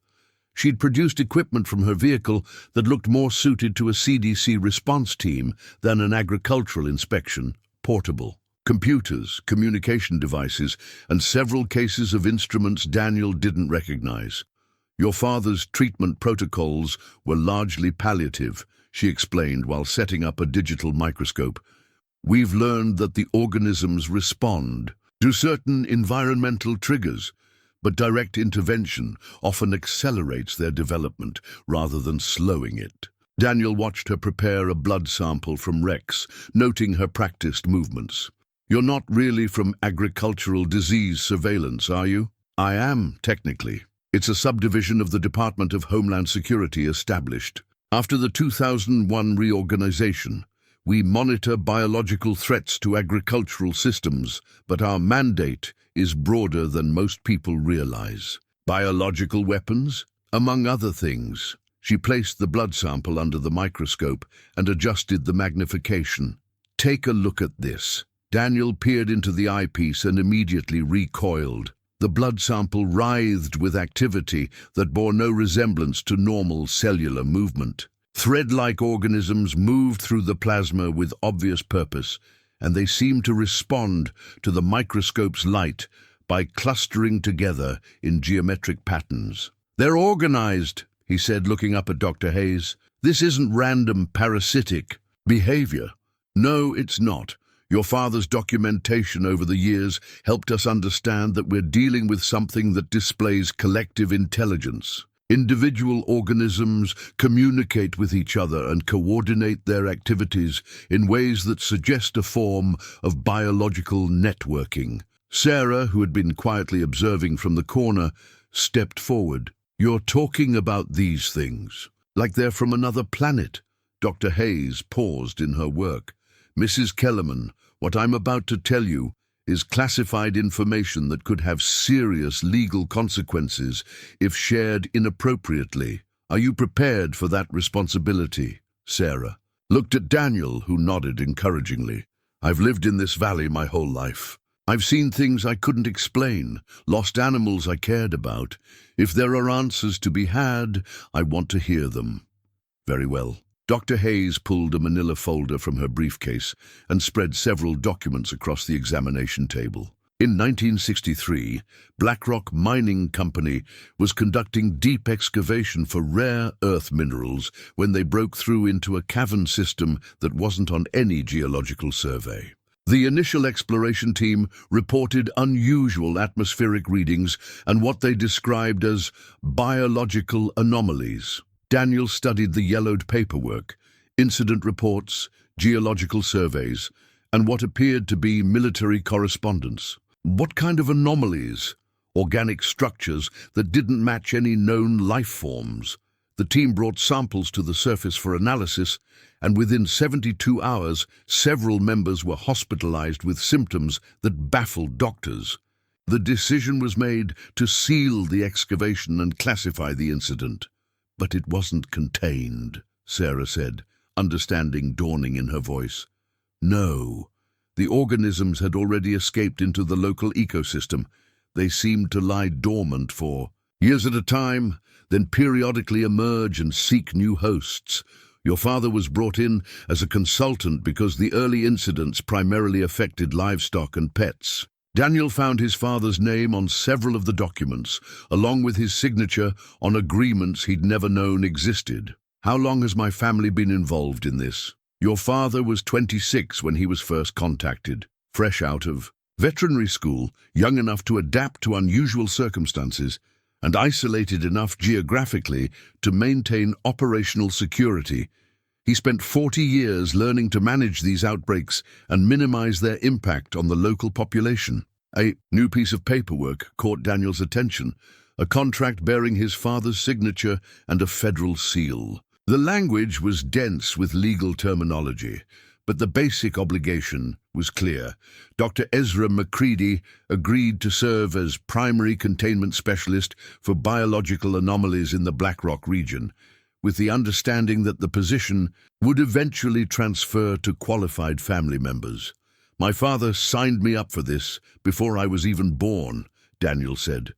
She'd produced equipment from her vehicle that looked more suited to a CDC response team than an agricultural inspection, portable. Computers, communication devices, and several cases of instruments Daniel didn't recognize. Your father's treatment protocols were largely palliative, she explained while setting up a digital microscope. We've learned that the organisms respond to certain environmental triggers, but direct intervention often accelerates their development rather than slowing it. Daniel watched her prepare a blood sample from Rex, noting her practiced movements. You're not really from agricultural disease surveillance, are you? I am, technically. It's a subdivision of the Department of Homeland Security established. After the 2001 reorganization, we monitor biological threats to agricultural systems, but our mandate is broader than most people realize. Biological weapons, among other things. She placed the blood sample under the microscope and adjusted the magnification. Take a look at this. Daniel peered into the eyepiece and immediately recoiled. The blood sample writhed with activity that bore no resemblance to normal cellular movement. Thread-like organisms moved through the plasma with obvious purpose, and they seemed to respond to the microscope's light by clustering together in geometric patterns. They're organized, he said, looking up at Dr. Hayes. This isn't random parasitic behavior. No, it's not. Your father's documentation over the years helped us understand that we're dealing with something that displays collective intelligence. Individual organisms communicate with each other and coordinate their activities in ways that suggest a form of biological networking. Sarah, who had been quietly observing from the corner, stepped forward. You're talking about these things, like they're from another planet. Dr. Hayes paused in her work. Mrs. Kellerman, what I'm about to tell you is classified information that could have serious legal consequences if shared inappropriately. Are you prepared for that responsibility? Sarah looked at Daniel, who nodded encouragingly. I've lived in this valley my whole life. I've seen things I couldn't explain, lost animals I cared about. If there are answers to be had, I want to hear them. Very well. Dr. Hayes pulled a manila folder from her briefcase and spread several documents across the examination table. In 1963, BlackRock Mining Company was conducting deep excavation for rare earth minerals when they broke through into a cavern system that wasn't on any geological survey. The initial exploration team reported unusual atmospheric readings and what they described as biological anomalies. Daniel studied the yellowed paperwork, incident reports, geological surveys, and what appeared to be military correspondence. What kind of anomalies? Organic structures that didn't match any known life forms. The team brought samples to the surface for analysis, and within 72 hours, several members were hospitalized with symptoms that baffled doctors. The decision was made to seal the excavation and classify the incident. But it wasn't contained, Sarah said, understanding dawning in her voice. No, the organisms had already escaped into the local ecosystem. They seemed to lie dormant for years at a time, then periodically emerge and seek new hosts. Your father was brought in as a consultant because the early incidents primarily affected livestock and pets. Daniel found his father's name on several of the documents, along with his signature on agreements he'd never known existed. How long has my family been involved in this? Your father was 26 when he was first contacted, fresh out of veterinary school, young enough to adapt to unusual circumstances, and isolated enough geographically to maintain operational security. He spent 40 years learning to manage these outbreaks and minimize their impact on the local population. A new piece of paperwork caught Daniel's attention, a contract bearing his father's signature and a federal seal. The language was dense with legal terminology, but the basic obligation was clear. Dr. Ezra McCready agreed to serve as primary containment specialist for biological anomalies in the Black Rock region, with the understanding that the position would eventually transfer to qualified family members. My father signed me up for this before I was even born, Daniel said,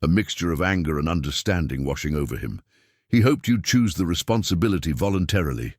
a mixture of anger and understanding washing over him. He hoped you'd choose the responsibility voluntarily.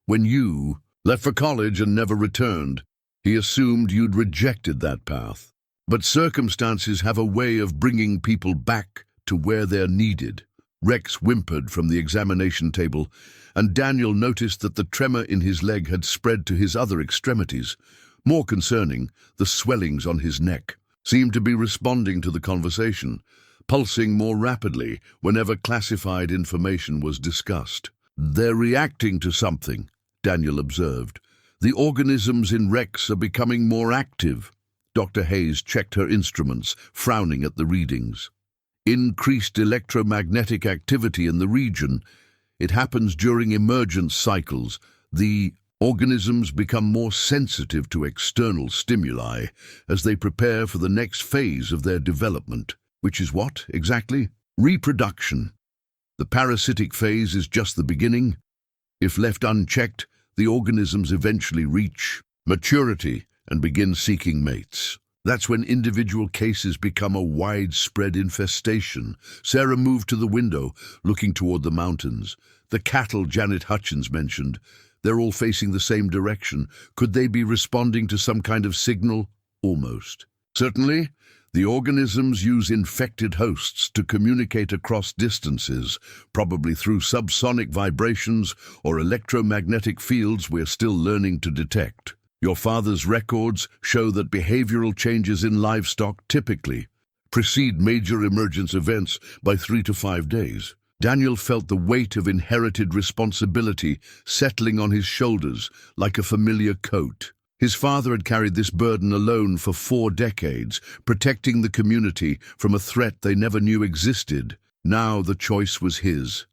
When you left for college and never returned, he assumed you'd rejected that path. But circumstances have a way of bringing people back to where they're needed. Rex whimpered from the examination table, and Daniel noticed that the tremor in his leg had spread to his other extremities. More concerning, the swellings on his neck seemed to be responding to the conversation, pulsing more rapidly whenever classified information was discussed. They're reacting to something, Daniel observed. The organisms in Rex are becoming more active. Dr. Hayes checked her instruments, frowning at the readings. Increased electromagnetic activity in the region. It happens during emergence cycles. The organisms become more sensitive to external stimuli as they prepare for the next phase of their development. Which is what, exactly? Reproduction. The parasitic phase is just the beginning. If left unchecked, the organisms eventually reach maturity and begin seeking mates. That's when individual cases become a widespread infestation. Sarah moved to the window, looking toward the mountains. The cattle Janet Hutchins mentioned, they're all facing the same direction. Could they be responding to some kind of signal? Almost. Certainly, the organisms use infected hosts to communicate across distances, probably through subsonic vibrations or electromagnetic fields we're still learning to detect. Your father's records show that behavioral changes in livestock typically precede major emergence events by 3 to 5 days. Daniel felt the weight of inherited responsibility settling on his shoulders like a familiar coat. His father had carried this burden alone for 4 decades, protecting the community from a threat they never knew existed. Now the choice was his.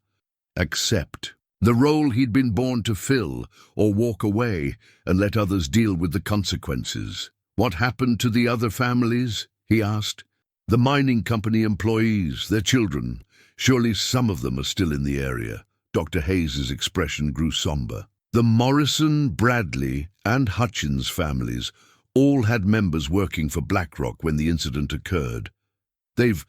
Accept the role he'd been born to fill, or walk away and let others deal with the consequences. What happened to the other families? He asked. The mining company employees, their children. Surely some of them are still in the area. Dr. Hayes's expression grew somber. The Morrison, Bradley, and Hutchins families all had members working for BlackRock when the incident occurred. They've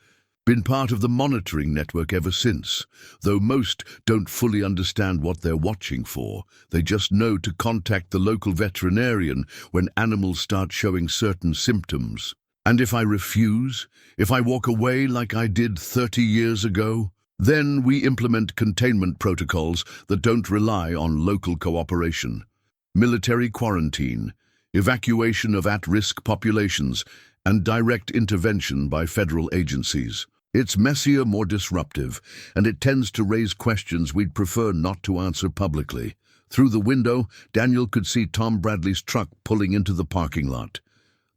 been part of the monitoring network ever since, though most don't fully understand what they're watching for. They just know to contact the local veterinarian when animals start showing certain symptoms. And if I refuse, if I walk away like I did 30 years ago, then we implement containment protocols that don't rely on local cooperation. Military quarantine, evacuation of at-risk populations, and direct intervention by federal agencies. It's messier, more disruptive, and it tends to raise questions we'd prefer not to answer publicly. Through the window, Daniel could see Tom Bradley's truck pulling into the parking lot.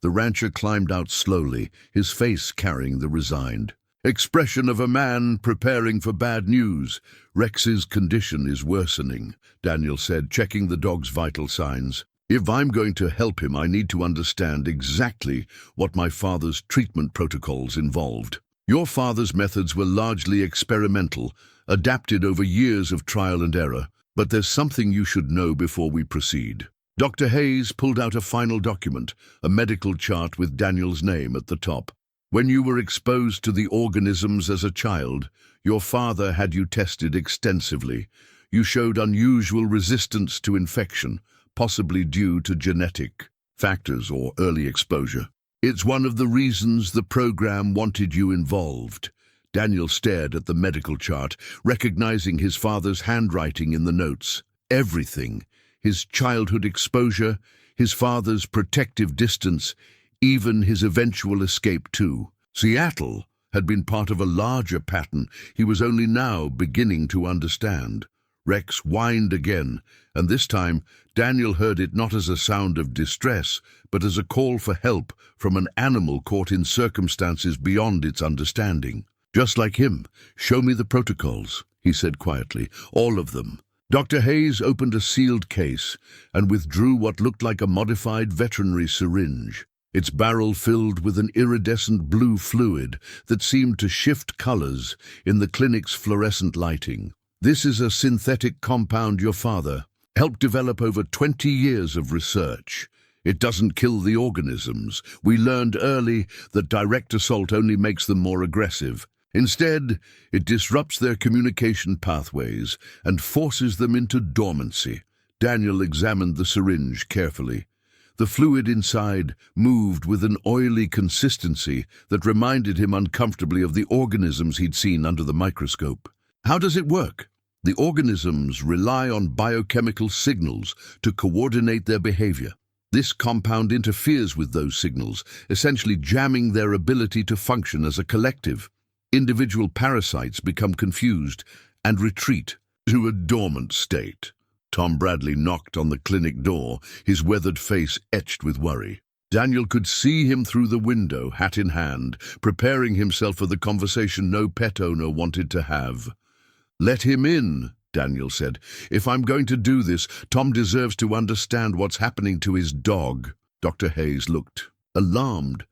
The rancher climbed out slowly, his face carrying the resigned Expression of a man preparing for bad news. Rex's condition is worsening, Daniel said, checking the dog's vital signs. If I'm going to help him, I need to understand exactly what my father's treatment protocols involved. Your father's methods were largely experimental, adapted over years of trial and error, but there's something you should know before we proceed. Dr. Hayes pulled out a final document, a medical chart with Daniel's name at the top. When you were exposed to the organisms as a child, your father had you tested extensively. You showed unusual resistance to infection, possibly due to genetic factors or early exposure. It's one of the reasons the program wanted you involved. Daniel stared at the medical chart, recognizing his father's handwriting in the notes. Everything, his childhood exposure, his father's protective distance, even his eventual escape to Seattle had been part of a larger pattern he was only now beginning to understand. Rex whined again, and this time Daniel heard it not as a sound of distress, but as a call for help from an animal caught in circumstances beyond its understanding. Just like him, show me the protocols, he said quietly, all of them. Dr. Hayes opened a sealed case and withdrew what looked like a modified veterinary syringe, its barrel filled with an iridescent blue fluid that seemed to shift colors in the clinic's fluorescent lighting. This is a synthetic compound your father helped develop over 20 years of research. It doesn't kill the organisms. We learned early that direct assault only makes them more aggressive. Instead, it disrupts their communication pathways and forces them into dormancy. Daniel examined the syringe carefully. The fluid inside moved with an oily consistency that reminded him uncomfortably of the organisms he'd seen under the microscope. How does it work? The organisms rely on biochemical signals to coordinate their behavior. This compound interferes with those signals, essentially jamming their ability to function as a collective. Individual parasites become confused and retreat to a dormant state. Tom Bradley knocked on the clinic door, his weathered face etched with worry. Daniel could see him through the window, hat in hand, preparing himself for the conversation no pet owner wanted to have. "Let him in," Daniel said. "If I'm going to do this, Tom deserves to understand what's happening to his dog." Dr. Hayes looked alarmed.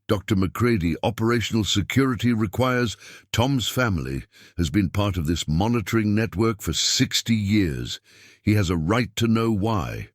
"Dr. McCready, operational security requires Tom's family has been part of this monitoring network for 60 years. He has a right to know why."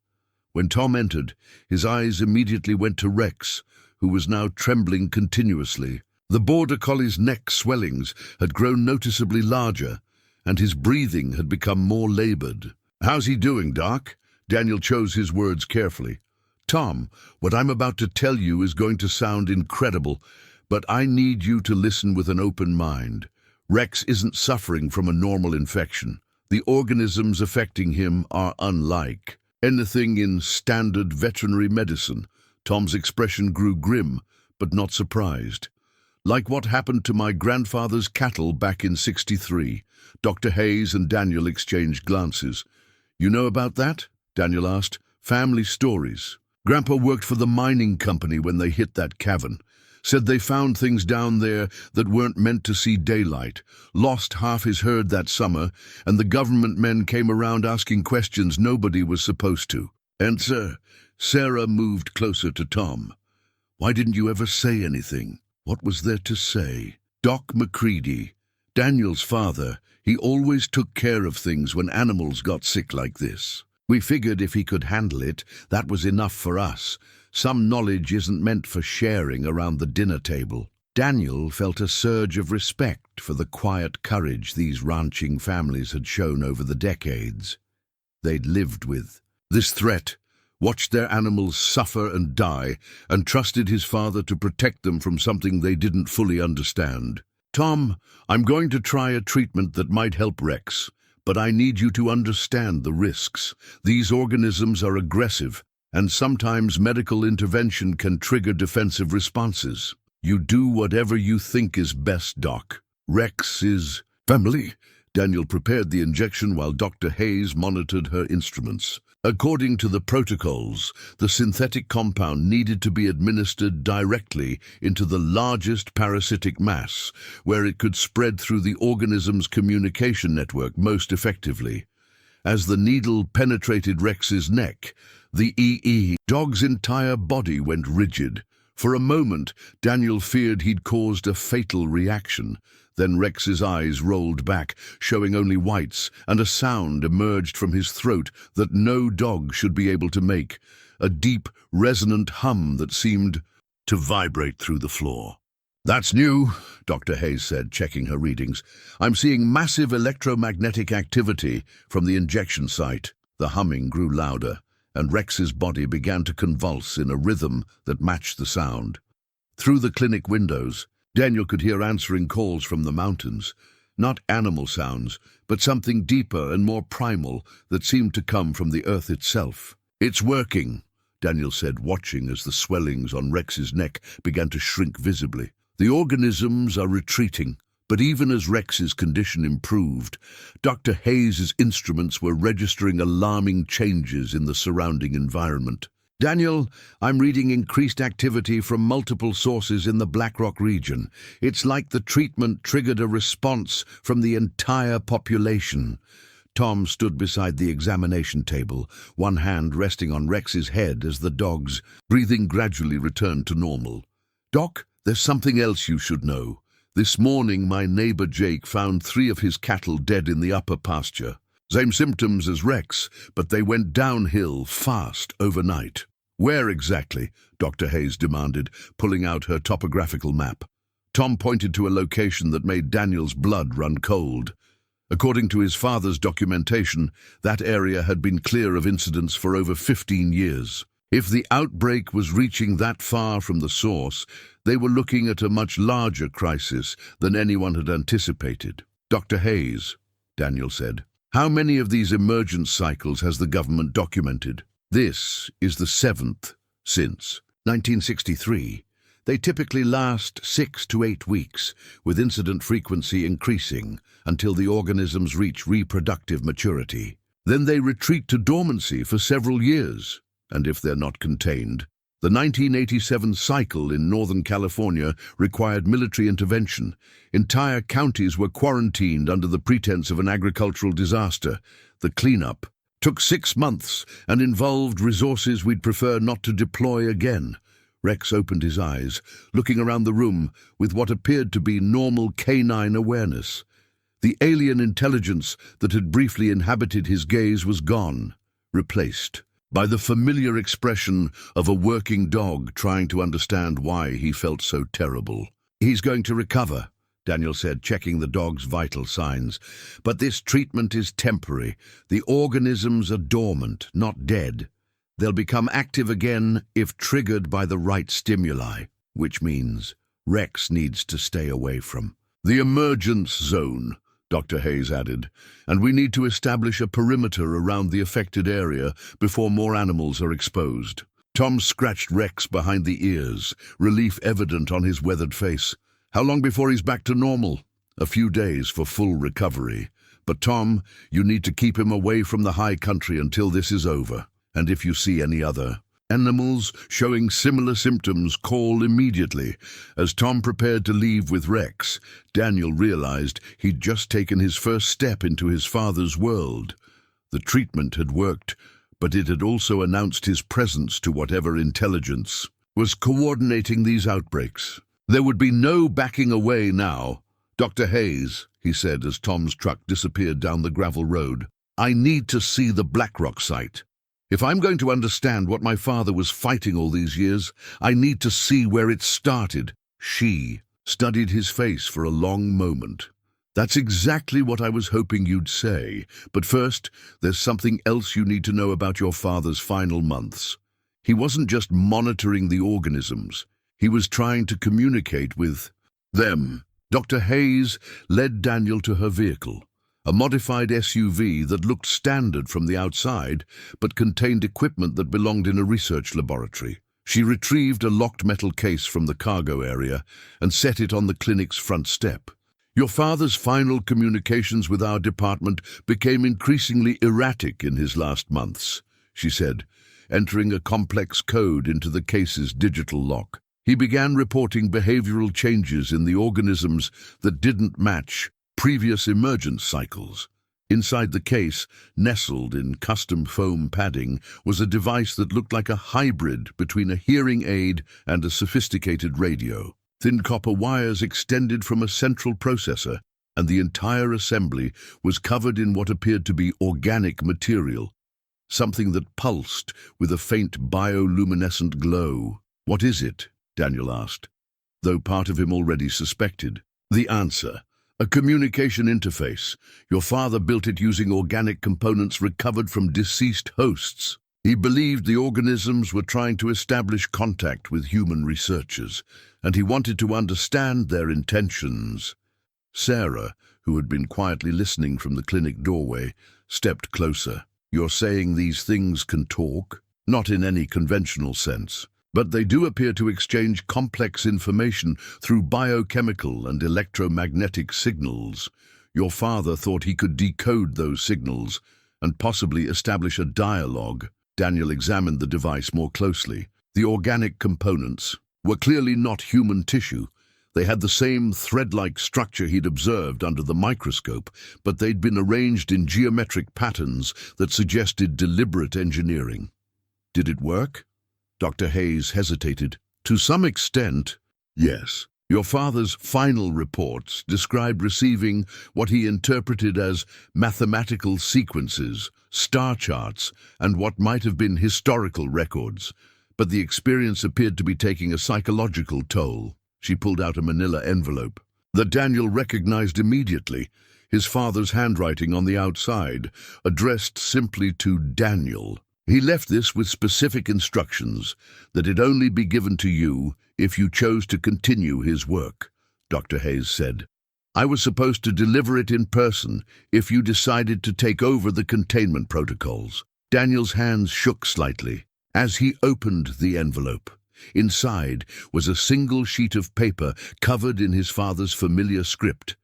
When Tom entered, his eyes immediately went to Rex, who was now trembling continuously. The border collie's neck swellings had grown noticeably larger, and his breathing had become more labored. "How's he doing, Doc?" Daniel chose his words carefully. "Tom, what I'm about to tell you is going to sound incredible, but I need you to listen with an open mind. Rex isn't suffering from a normal infection. The organisms affecting him are unlike anything in standard veterinary medicine." Tom's expression grew grim, but not surprised. "Like what happened to my grandfather's cattle back in '63. Dr. Hayes and Daniel exchanged glances. "You know about that?" Daniel asked. "Family stories. Grandpa worked for the mining company when they hit that cavern. Said they found things down there that weren't meant to see daylight. Lost half his herd that summer, and the government men came around asking questions nobody was supposed to." "Answer." Sarah moved closer to Tom. "Why didn't you ever say anything?" "What was there to say?" "Doc McCready, Daniel's father, he always took care of things when animals got sick like this. We figured if he could handle it, that was enough for us. Some knowledge isn't meant for sharing around the dinner table." Daniel felt a surge of respect for the quiet courage these ranching families had shown over the decades they'd lived with. This threat, watched their animals suffer and die, and trusted his father to protect them from something they didn't fully understand. "Tom, I'm going to try a treatment that might help Rex, but I need you to understand the risks. These organisms are aggressive, and sometimes medical intervention can trigger defensive responses. You do whatever you think is best, Doc. Rex is..." "Family," Daniel prepared the injection while Dr. Hayes monitored her instruments. According to the protocols, the synthetic compound needed to be administered directly into the largest parasitic mass, where it could spread through the organism's communication network most effectively. As the needle penetrated Rex's neck, the dog's entire body went rigid. For a moment, Daniel feared he'd caused a fatal reaction. Then Rex's eyes rolled back, showing only whites, and a sound emerged from his throat that no dog should be able to make, a deep, resonant hum that seemed to vibrate through the floor. "That's new," Dr. Hayes said, checking her readings. "I'm seeing massive electromagnetic activity from the injection site." The humming grew louder, and Rex's body began to convulse in a rhythm that matched the sound. Through the clinic windows, Daniel could hear answering calls from the mountains, not animal sounds, but something deeper and more primal that seemed to come from the earth itself. "It's working," Daniel said, watching as the swellings on Rex's neck began to shrink visibly. "The organisms are retreating." But even as Rex's condition improved, Dr. Hayes' instruments were registering alarming changes in the surrounding environment. "Daniel, I'm reading increased activity from multiple sources in the Black Rock region. It's like the treatment triggered a response from the entire population." Tom stood beside the examination table, one hand resting on Rex's head as the dog's breathing gradually returned to normal. "Doc, there's something else you should know. This morning my neighbor Jake found 3 of his cattle dead in the upper pasture. Same symptoms as Rex, but they went downhill fast overnight." "Where exactly?" Dr. Hayes demanded, pulling out her topographical map. Tom pointed to a location that made Daniel's blood run cold. According to his father's documentation, that area had been clear of incidents for over 15 years. If the outbreak was reaching that far from the source, they were looking at a much larger crisis than anyone had anticipated. "Dr. Hayes," Daniel said, "how many of these emergence cycles has the government documented?" "This is the 7th since 1963. They typically last 6 to 8 weeks, with incident frequency increasing until the organisms reach reproductive maturity. Then they retreat to dormancy for several years, and if they're not contained. The 1987 cycle in Northern California required military intervention. Entire counties were quarantined under the pretense of an agricultural disaster. The cleanup took 6 months and involved resources we'd prefer not to deploy again." Rex opened his eyes, looking around the room with what appeared to be normal canine awareness. The alien intelligence that had briefly inhabited his gaze was gone, replaced by the familiar expression of a working dog trying to understand why he felt so terrible. "He's going to recover," Daniel said, checking the dog's vital signs. "But this treatment is temporary. The organisms are dormant, not dead. They'll become active again if triggered by the right stimuli, which means Rex needs to stay away from the emergence zone," Dr. Hayes added, "and we need to establish a perimeter around the affected area before more animals are exposed." Tom scratched Rex behind the ears, relief evident on his weathered face. "How long before he's back to normal?" "A few days for full recovery. But Tom, you need to keep him away from the high country until this is over. And if you see any other animals showing similar symptoms, call immediately." As Tom prepared to leave with Rex, Daniel realized he'd just taken his first step into his father's world. The treatment had worked, but it had also announced his presence to whatever intelligence was coordinating these outbreaks. There would be no backing away now. "Dr. Hayes," he said as Tom's truck disappeared down the gravel road, "I need to see the Black Rock site. If I'm going to understand what my father was fighting all these years, I need to see where it started." She studied his face for a long moment. "That's exactly what I was hoping you'd say. But first, there's something else you need to know about your father's final months. He wasn't just monitoring the organisms. He was trying to communicate with them." Dr. Hayes led Daniel to her vehicle, a modified SUV that looked standard from the outside, but contained equipment that belonged in a research laboratory. She retrieved a locked metal case from the cargo area and set it on the clinic's front step. Your father's final communications with our department became increasingly erratic in his last months, she said, entering a complex code into the case's digital lock. He began reporting behavioral changes in the organisms that didn't match previous emergence cycles. Inside the case, nestled in custom foam padding, was a device that looked like a hybrid between a hearing aid and a sophisticated radio. Thin copper wires extended from a central processor, and the entire assembly was covered in what appeared to be organic material, something that pulsed with a faint bioluminescent glow. "What is it?" Daniel asked, though part of him already suspected. The answer: a communication interface. Your father built it using organic components recovered from deceased hosts. He believed the organisms were trying to establish contact with human researchers, and he wanted to understand their intentions. Sarah, who had been quietly listening from the clinic doorway, stepped closer. "You're saying these things can talk?" "Not in any conventional sense. But they do appear to exchange complex information through biochemical and electromagnetic signals. Your father thought he could decode those signals and possibly establish a dialogue." Daniel examined the device more closely. The organic components were clearly not human tissue. They had the same thread-like structure he'd observed under the microscope, but they'd been arranged in geometric patterns that suggested deliberate engineering. "Did it work?" Dr. Hayes hesitated. "To some extent, yes. Your father's final reports described receiving what he interpreted as mathematical sequences, star charts, and what might have been historical records. But the experience appeared to be taking a psychological toll." She pulled out a manila envelope that Daniel recognized immediately, his father's handwriting on the outside, addressed simply to Daniel. "He left this with specific instructions that it only be given to you if you chose to continue his work," Dr. Hayes said. "I was supposed to deliver it in person if you decided to take over the containment protocols." Daniel's hands shook slightly as he opened the envelope. Inside was a single sheet of paper covered in his father's familiar script,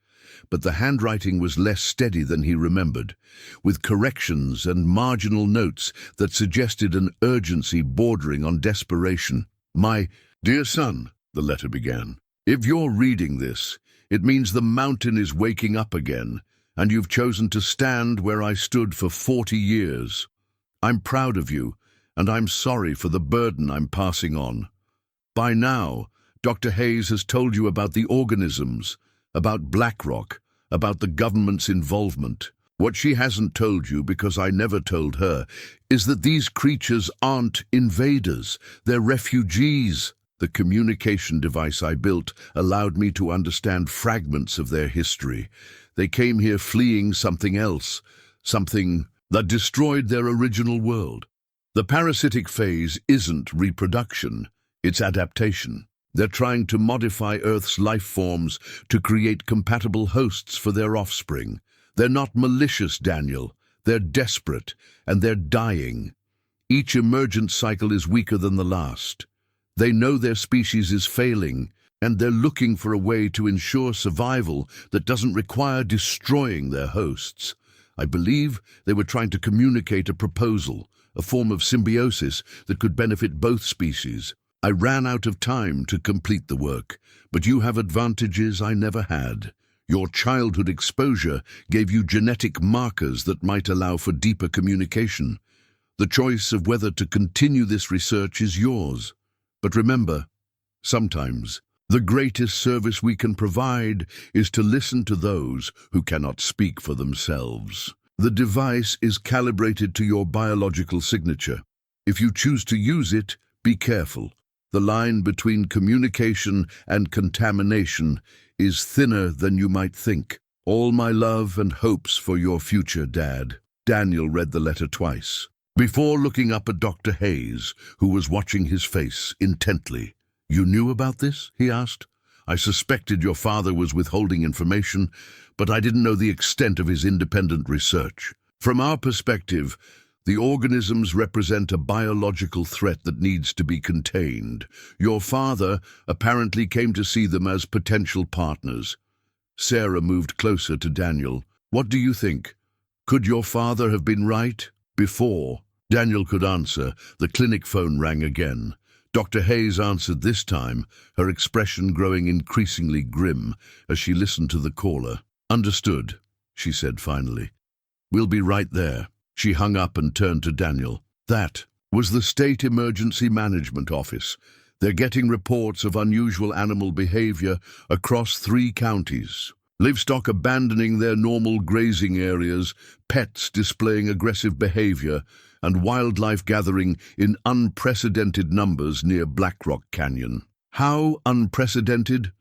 but the handwriting was less steady than he remembered, with corrections and marginal notes that suggested an urgency bordering on desperation. "My dear son," the letter began, "if you're reading this, it means the mountain is waking up again, and you've chosen to stand where I stood for 40 years. I'm proud of you, and I'm sorry for the burden I'm passing on. By now, Dr. Hayes has told you about the organisms, about BlackRock, about the government's involvement. What she hasn't told you, because I never told her, is that these creatures aren't invaders, they're refugees. The communication device I built allowed me to understand fragments of their history. They came here fleeing something else, something that destroyed their original world. The parasitic phase isn't reproduction, it's adaptation. They're trying to modify Earth's life forms to create compatible hosts for their offspring. They're not malicious, Daniel. They're desperate, and they're dying. Each emergent cycle is weaker than the last. They know their species is failing, and they're looking for a way to ensure survival that doesn't require destroying their hosts. I believe they were trying to communicate a proposal, a form of symbiosis that could benefit both species. I ran out of time to complete the work, but you have advantages I never had. Your childhood exposure gave you genetic markers that might allow for deeper communication. The choice of whether to continue this research is yours. But remember, sometimes the greatest service we can provide is to listen to those who cannot speak for themselves. The device is calibrated to your biological signature. If you choose to use it, be careful. The line between communication and contamination is thinner than you might think. All my love and hopes for your future, Dad. Daniel read the letter twice, before looking up at Dr. Hayes, who was watching his face intently. "You knew about this?" he asked. "I suspected your father was withholding information, but I didn't know the extent of his independent research. From our perspective, the organisms represent a biological threat that needs to be contained. Your father apparently came to see them as potential partners. Sarah moved closer to Daniel. What do you think? Could your father have been right? Before Daniel could answer, the clinic phone rang again. Dr. Hayes answered this time, her expression growing increasingly grim as she listened to the caller. Understood, she said finally. We'll be right there. She hung up and turned to Daniel. That was the State Emergency Management Office. They're getting reports of unusual animal behavior across 3 counties. Livestock abandoning their normal grazing areas, pets displaying aggressive behavior, and wildlife gathering in unprecedented numbers near Black Rock Canyon. How unprecedented?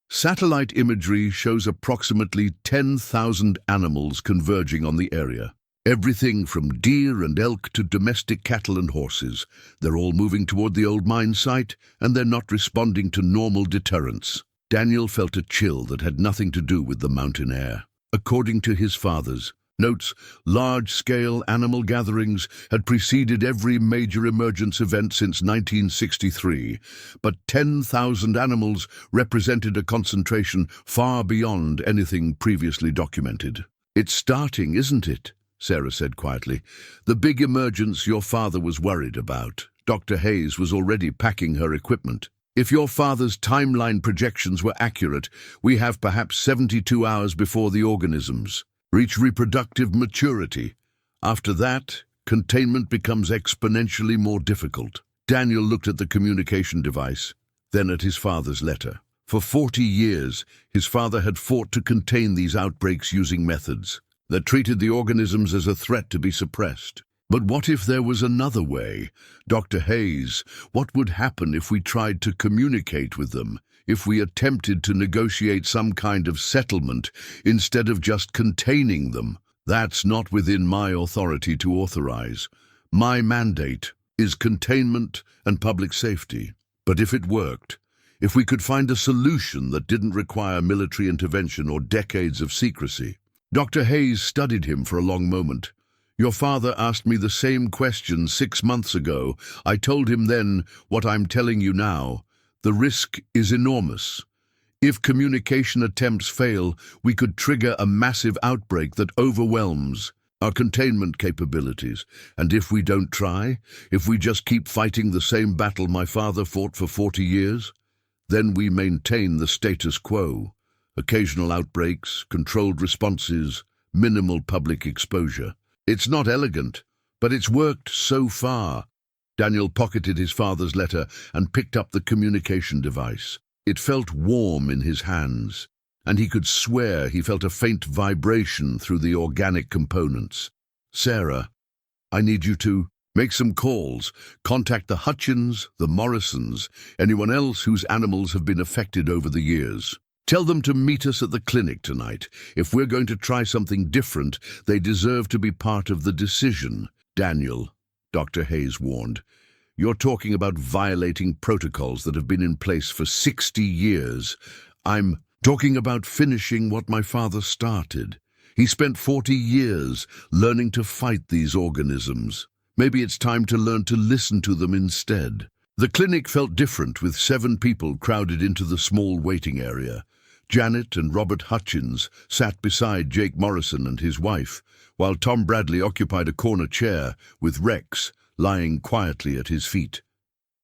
Satellite imagery shows approximately 10,000 animals converging on the area. Everything from deer and elk to domestic cattle and horses. They're all moving toward the old mine site, and they're not responding to normal deterrents. Daniel felt a chill that had nothing to do with the mountain air. According to his father's notes, large-scale animal gatherings had preceded every major emergence event since 1963, but 10,000 animals represented a concentration far beyond anything previously documented. It's starting, isn't it? Sarah said quietly. The big emergence your father was worried about. Dr. Hayes was already packing her equipment. If your father's timeline projections were accurate, we have perhaps 72 hours before the organisms reach reproductive maturity. After that, containment becomes exponentially more difficult. Daniel looked at the communication device, then at his father's letter. For 40 years, his father had fought to contain these outbreaks using methods that treated the organisms as a threat to be suppressed. But what if there was another way? Dr. Hayes, what would happen if we tried to communicate with them? If we attempted to negotiate some kind of settlement instead of just containing them? That's not within my authority to authorize. My mandate is containment and public safety. But if it worked, if we could find a solution that didn't require military intervention or decades of secrecy. Dr. Hayes studied him for a long moment. Your father asked me the same question 6 months ago. I told him then what I'm telling you now. The risk is enormous. If communication attempts fail, we could trigger a massive outbreak that overwhelms our containment capabilities. And if we don't try, if we just keep fighting the same battle my father fought for 40 years, then we maintain the status quo. Occasional outbreaks, controlled responses, minimal public exposure. It's not elegant, but it's worked so far. Daniel pocketed his father's letter and picked up the communication device. It felt warm in his hands, and he could swear he felt a faint vibration through the organic components. Sarah, I need you to make some calls. Contact the Hutchins, the Morrisons, anyone else whose animals have been affected over the years. Tell them to meet us at the clinic tonight. If we're going to try something different, they deserve to be part of the decision. Daniel, Dr. Hayes warned, you're talking about violating protocols that have been in place for 60 years. I'm talking about finishing what my father started. He spent 40 years learning to fight these organisms. Maybe it's time to learn to listen to them instead. The clinic felt different with 7 people crowded into the small waiting area. Janet and Robert Hutchins sat beside Jake Morrison and his wife, while Tom Bradley occupied a corner chair with Rex lying quietly at his feet.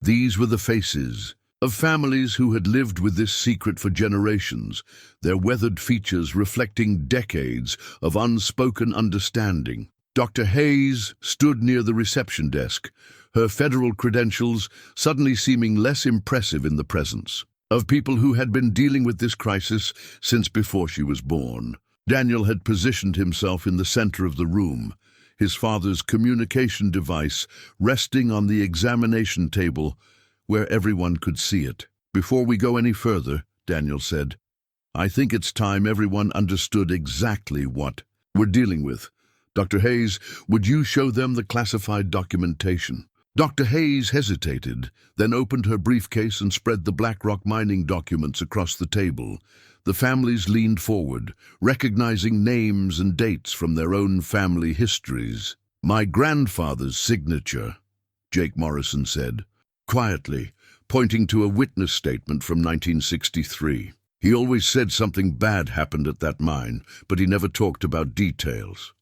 These were the faces of families who had lived with this secret for generations, their weathered features reflecting decades of unspoken understanding. Dr. Hayes stood near the reception desk, her federal credentials suddenly seeming less impressive in the presence of people who had been dealing with this crisis since before she was born. Daniel had positioned himself in the center of the room, his father's communication device resting on the examination table where everyone could see it. Before we go any further, Daniel said, I think it's time everyone understood exactly what we're dealing with. Dr. Hayes, would you show them the classified documentation? Dr. Hayes hesitated, then opened her briefcase and spread the Black Rock mining documents across the table. The families leaned forward, recognizing names and dates from their own family histories. My grandfather's signature, Jake Morrison said, quietly, pointing to a witness statement from 1963. He always said something bad happened at that mine, but he never talked about details.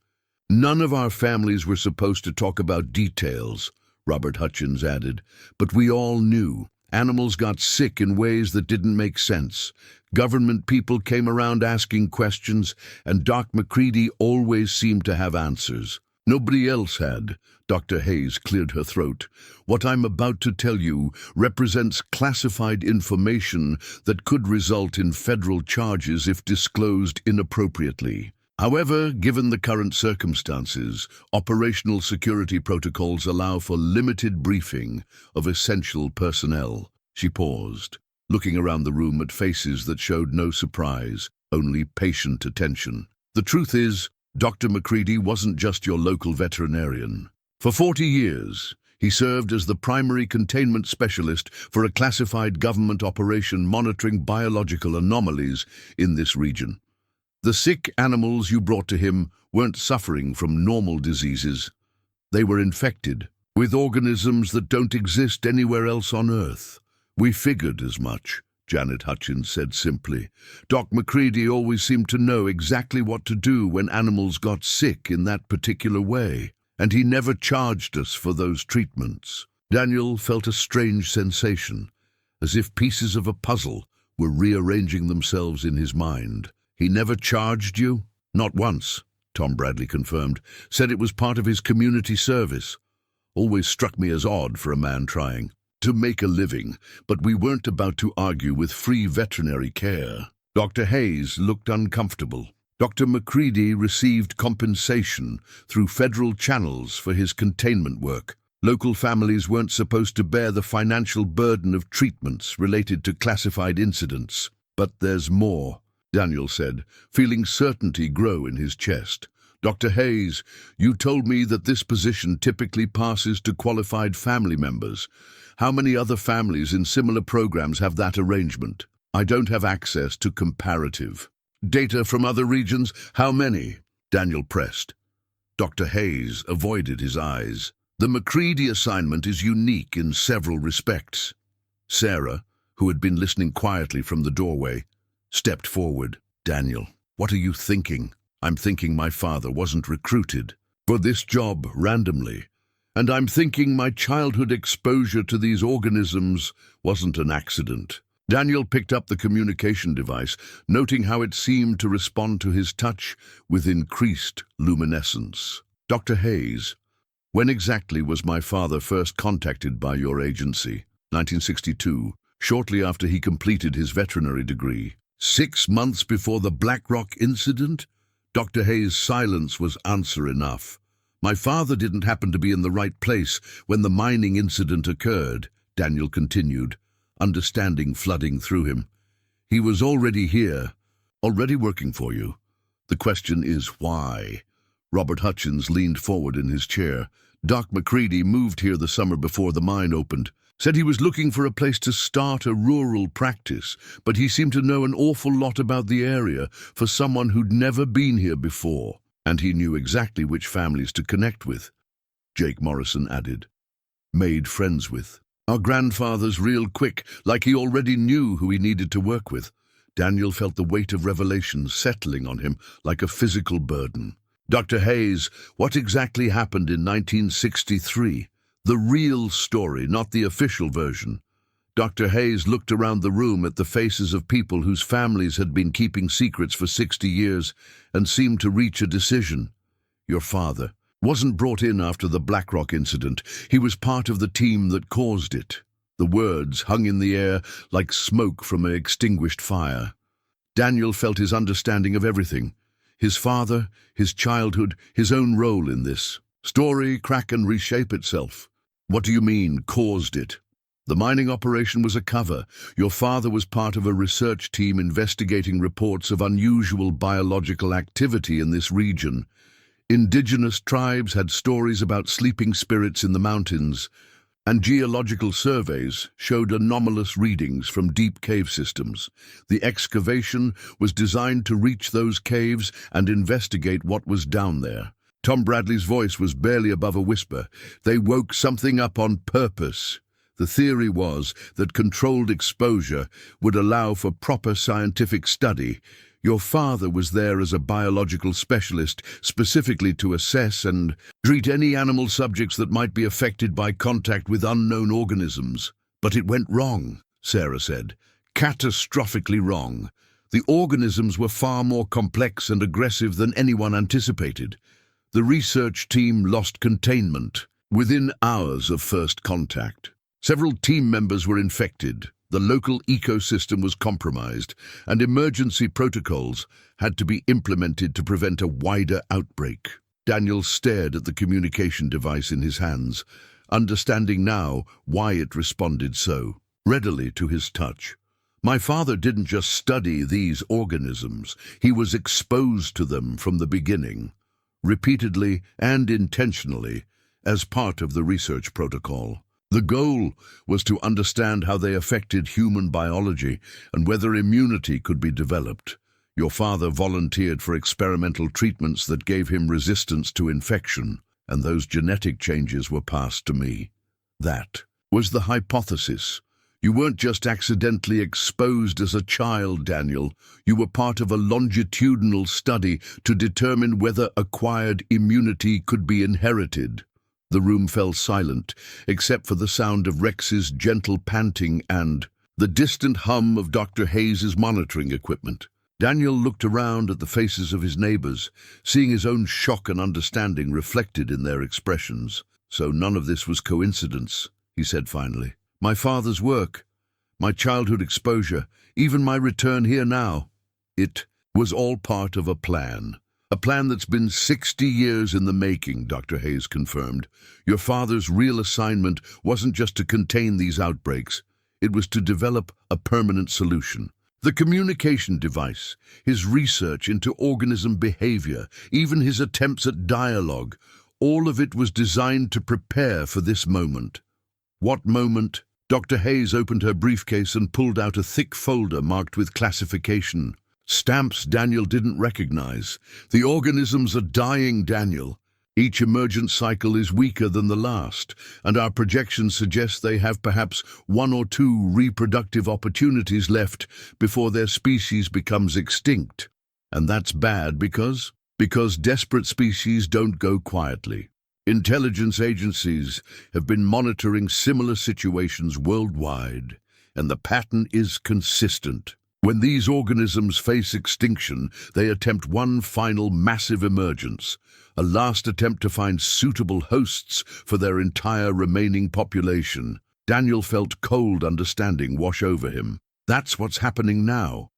None of our families were supposed to talk about details, Robert Hutchins added, but we all knew. Animals got sick in ways that didn't make sense. Government people came around asking questions, and Doc McCready always seemed to have answers. Nobody else had. Dr. Hayes cleared her throat. What I'm about to tell you represents classified information that could result in federal charges if disclosed inappropriately. However, given the current circumstances, operational security protocols allow for limited briefing of essential personnel. She paused, looking around the room at faces that showed no surprise, only patient attention. The truth is, Dr. McCready wasn't just your local veterinarian. For 40 years, he served as the primary containment specialist for a classified government operation monitoring biological anomalies in this region. The sick animals you brought to him weren't suffering from normal diseases. They were infected with organisms that don't exist anywhere else on Earth. We figured as much, Janet Hutchins said simply. Doc McCready always seemed to know exactly what to do when animals got sick in that particular way, and he never charged us for those treatments. Daniel felt a strange sensation, as if pieces of a puzzle were rearranging themselves in his mind. He never charged you? Not once, Tom Bradley confirmed. Said it was part of his community service. Always struck me as odd for a man trying to make a living, but we weren't about to argue with free veterinary care. Dr. Hayes looked uncomfortable. Dr. McCready received compensation through federal channels for his containment work. Local families weren't supposed to bear the financial burden of treatments related to classified incidents. But there's more, Daniel said, feeling certainty grow in his chest. Dr. Hayes, you told me that this position typically passes to qualified family members. How many other families in similar programs have that arrangement? I don't have access to comparative data from other regions. How many? Daniel pressed. Dr. Hayes avoided his eyes. The McCready assignment is unique in several respects. Sarah, who had been listening quietly from the doorway, stepped forward. Daniel, what are you thinking? I'm thinking my father wasn't recruited for this job randomly. And I'm thinking my childhood exposure to these organisms wasn't an accident. Daniel picked up the communication device, noting how it seemed to respond to his touch with increased luminescence. Dr. Hayes, when exactly was my father first contacted by your agency? 1962, shortly after he completed his veterinary degree. 6 months before the Black Rock incident? Dr. Hayes' silence was answer enough. My father didn't happen to be in the right place when the mining incident occurred, Daniel continued, understanding flooding through him. He was already here, already working for you. The question is why? Robert Hutchins leaned forward in his chair. Doc McCready moved here the summer before the mine opened. Said he was looking for a place to start a rural practice, but he seemed to know an awful lot about the area for someone who'd never been here before. And he knew exactly which families to connect with, Jake Morrison added. Made friends with. Our grandfathers real quick, like he already knew who he needed to work with. Daniel felt the weight of revelation settling on him like a physical burden. Dr. Hayes, what exactly happened in 1963? The real story, not the official version. Dr. Hayes looked around the room at the faces of people whose families had been keeping secrets for 60 years and seemed to reach a decision. Your father wasn't brought in after the Black Rock incident. He was part of the team that caused it. The words hung in the air like smoke from an extinguished fire. Daniel felt his understanding of everything. His father, his childhood, his own role in this. Story crack and reshape itself. What do you mean, caused it? The mining operation was a cover. Your father was part of a research team investigating reports of unusual biological activity in this region. Indigenous tribes had stories about sleeping spirits in the mountains, and geological surveys showed anomalous readings from deep cave systems. The excavation was designed to reach those caves and investigate what was down there. Tom Bradley's voice was barely above a whisper. They woke something up on purpose. The theory was that controlled exposure would allow for proper scientific study. Your father was there as a biological specialist, specifically to assess and treat any animal subjects that might be affected by contact with unknown organisms. But it went wrong, Sarah said. Catastrophically wrong. The organisms were far more complex and aggressive than anyone anticipated. The research team lost containment within hours of first contact. Several team members were infected. The local ecosystem was compromised, and emergency protocols had to be implemented to prevent a wider outbreak. Daniel stared at the communication device in his hands, understanding now why it responded so readily to his touch. My father didn't just study these organisms, he was exposed to them from the beginning, repeatedly and intentionally, as part of the research protocol. The goal was to understand how they affected human biology and whether immunity could be developed. Your father volunteered for experimental treatments that gave him resistance to infection, and those genetic changes were passed to me. That was the hypothesis. You weren't just accidentally exposed as a child, Daniel. You were part of a longitudinal study to determine whether acquired immunity could be inherited. The room fell silent, except for the sound of Rex's gentle panting and the distant hum of Dr. Hayes's monitoring equipment. Daniel looked around at the faces of his neighbors, seeing his own shock and understanding reflected in their expressions. So none of this was coincidence, he said finally. My father's work, my childhood exposure, even my return here now, it was all part of a plan. A plan that's been 60 years in the making, Dr. Hayes confirmed. Your father's real assignment wasn't just to contain these outbreaks. It was to develop a permanent solution. The communication device, his research into organism behavior, even his attempts at dialogue, all of it was designed to prepare for this moment. What moment? Dr. Hayes opened her briefcase and pulled out a thick folder marked with classification. Stamps Daniel didn't recognize. The organisms are dying, Daniel. Each emergent cycle is weaker than the last, and our projections suggest they have perhaps 1 or 2 reproductive opportunities left before their species becomes extinct. And that's bad because desperate species don't go quietly. Intelligence agencies have been monitoring similar situations worldwide, and the pattern is consistent. When these organisms face extinction, they attempt one final massive emergence, a last attempt to find suitable hosts for their entire remaining population. Daniel felt cold understanding wash over him. That's what's happening now.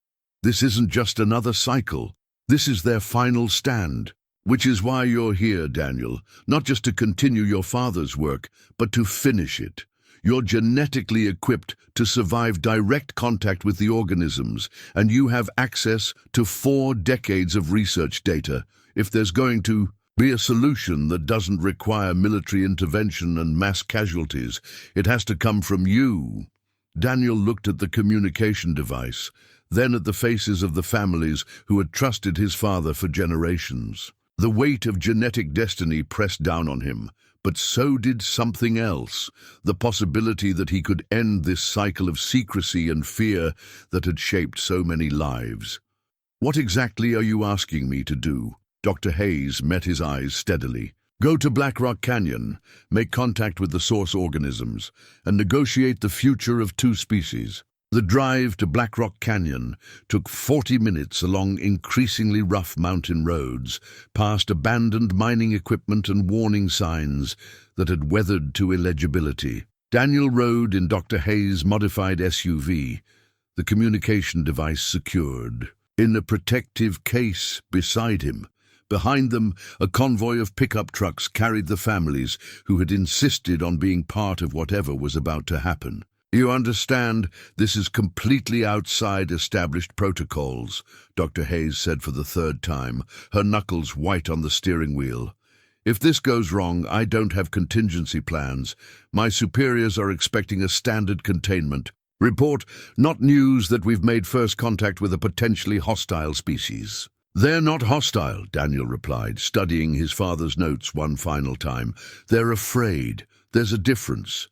This isn't just another cycle. This is their final stand. Which is why you're here, Daniel, not just to continue your father's work, but to finish it. You're genetically equipped to survive direct contact with the organisms, and you have access to 4 decades of research data. If there's going to be a solution that doesn't require military intervention and mass casualties, it has to come from you. Daniel looked at the communication device, then at the faces of the families who had trusted his father for generations. The weight of genetic destiny pressed down on him, but so did something else, the possibility that he could end this cycle of secrecy and fear that had shaped so many lives. What exactly are you asking me to do? Dr. Hayes met his eyes steadily. Go to Black Rock Canyon, make contact with the source organisms, and negotiate the future of 2 species. The drive to Black Rock Canyon took 40 minutes along increasingly rough mountain roads, past abandoned mining equipment and warning signs that had weathered to illegibility. Daniel rode in Dr. Hayes' modified SUV, the communication device secured. In a protective case beside him, behind them, a convoy of pickup trucks carried the families who had insisted on being part of whatever was about to happen. You understand, this is completely outside established protocols, Dr. Hayes said for the 3rd time, her knuckles white on the steering wheel. If this goes wrong, I don't have contingency plans. My superiors are expecting a standard containment. Report, not news that we've made first contact with a potentially hostile species. They're not hostile, Daniel replied, studying his father's notes one final time. They're afraid. There's a difference.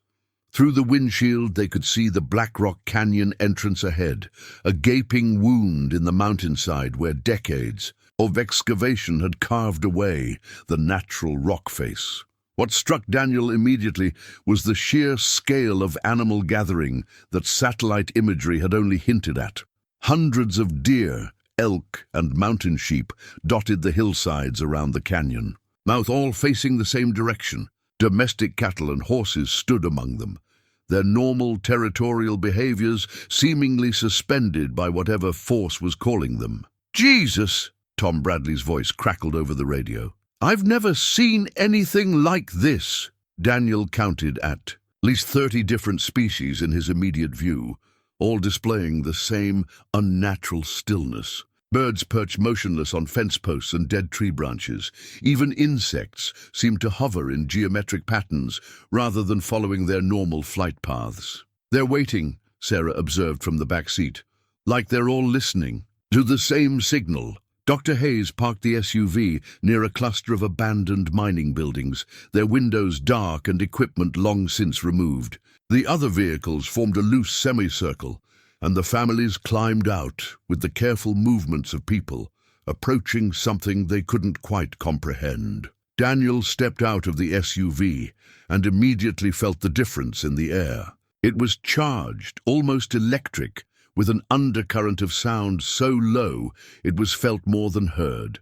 Through the windshield, they could see the Black Rock Canyon entrance ahead, a gaping wound in the mountainside where decades of excavation had carved away the natural rock face. What struck Daniel immediately was the sheer scale of animal gathering that satellite imagery had only hinted at. Hundreds of deer, elk, and mountain sheep dotted the hillsides around the canyon, all facing the same direction. Domestic cattle and horses stood among them, their normal territorial behaviors seemingly suspended by whatever force was calling them. "Jesus!" Tom Bradley's voice crackled over the radio. "I've never seen anything like this." Daniel counted at least 30 different species in his immediate view, all displaying the same unnatural stillness. Birds perched motionless on fence posts and dead tree branches. Even insects seemed to hover in geometric patterns rather than following their normal flight paths. "They're waiting," Sarah observed from the back seat, "like they're all listening to the same signal." Dr. Hayes parked the SUV near a cluster of abandoned mining buildings, their windows dark and equipment long since removed. The other vehicles formed a loose semicircle, and the families climbed out with the careful movements of people, approaching something they couldn't quite comprehend. Daniel stepped out of the SUV and immediately felt the difference in the air. It was charged, almost electric, with an undercurrent of sound so low it was felt more than heard.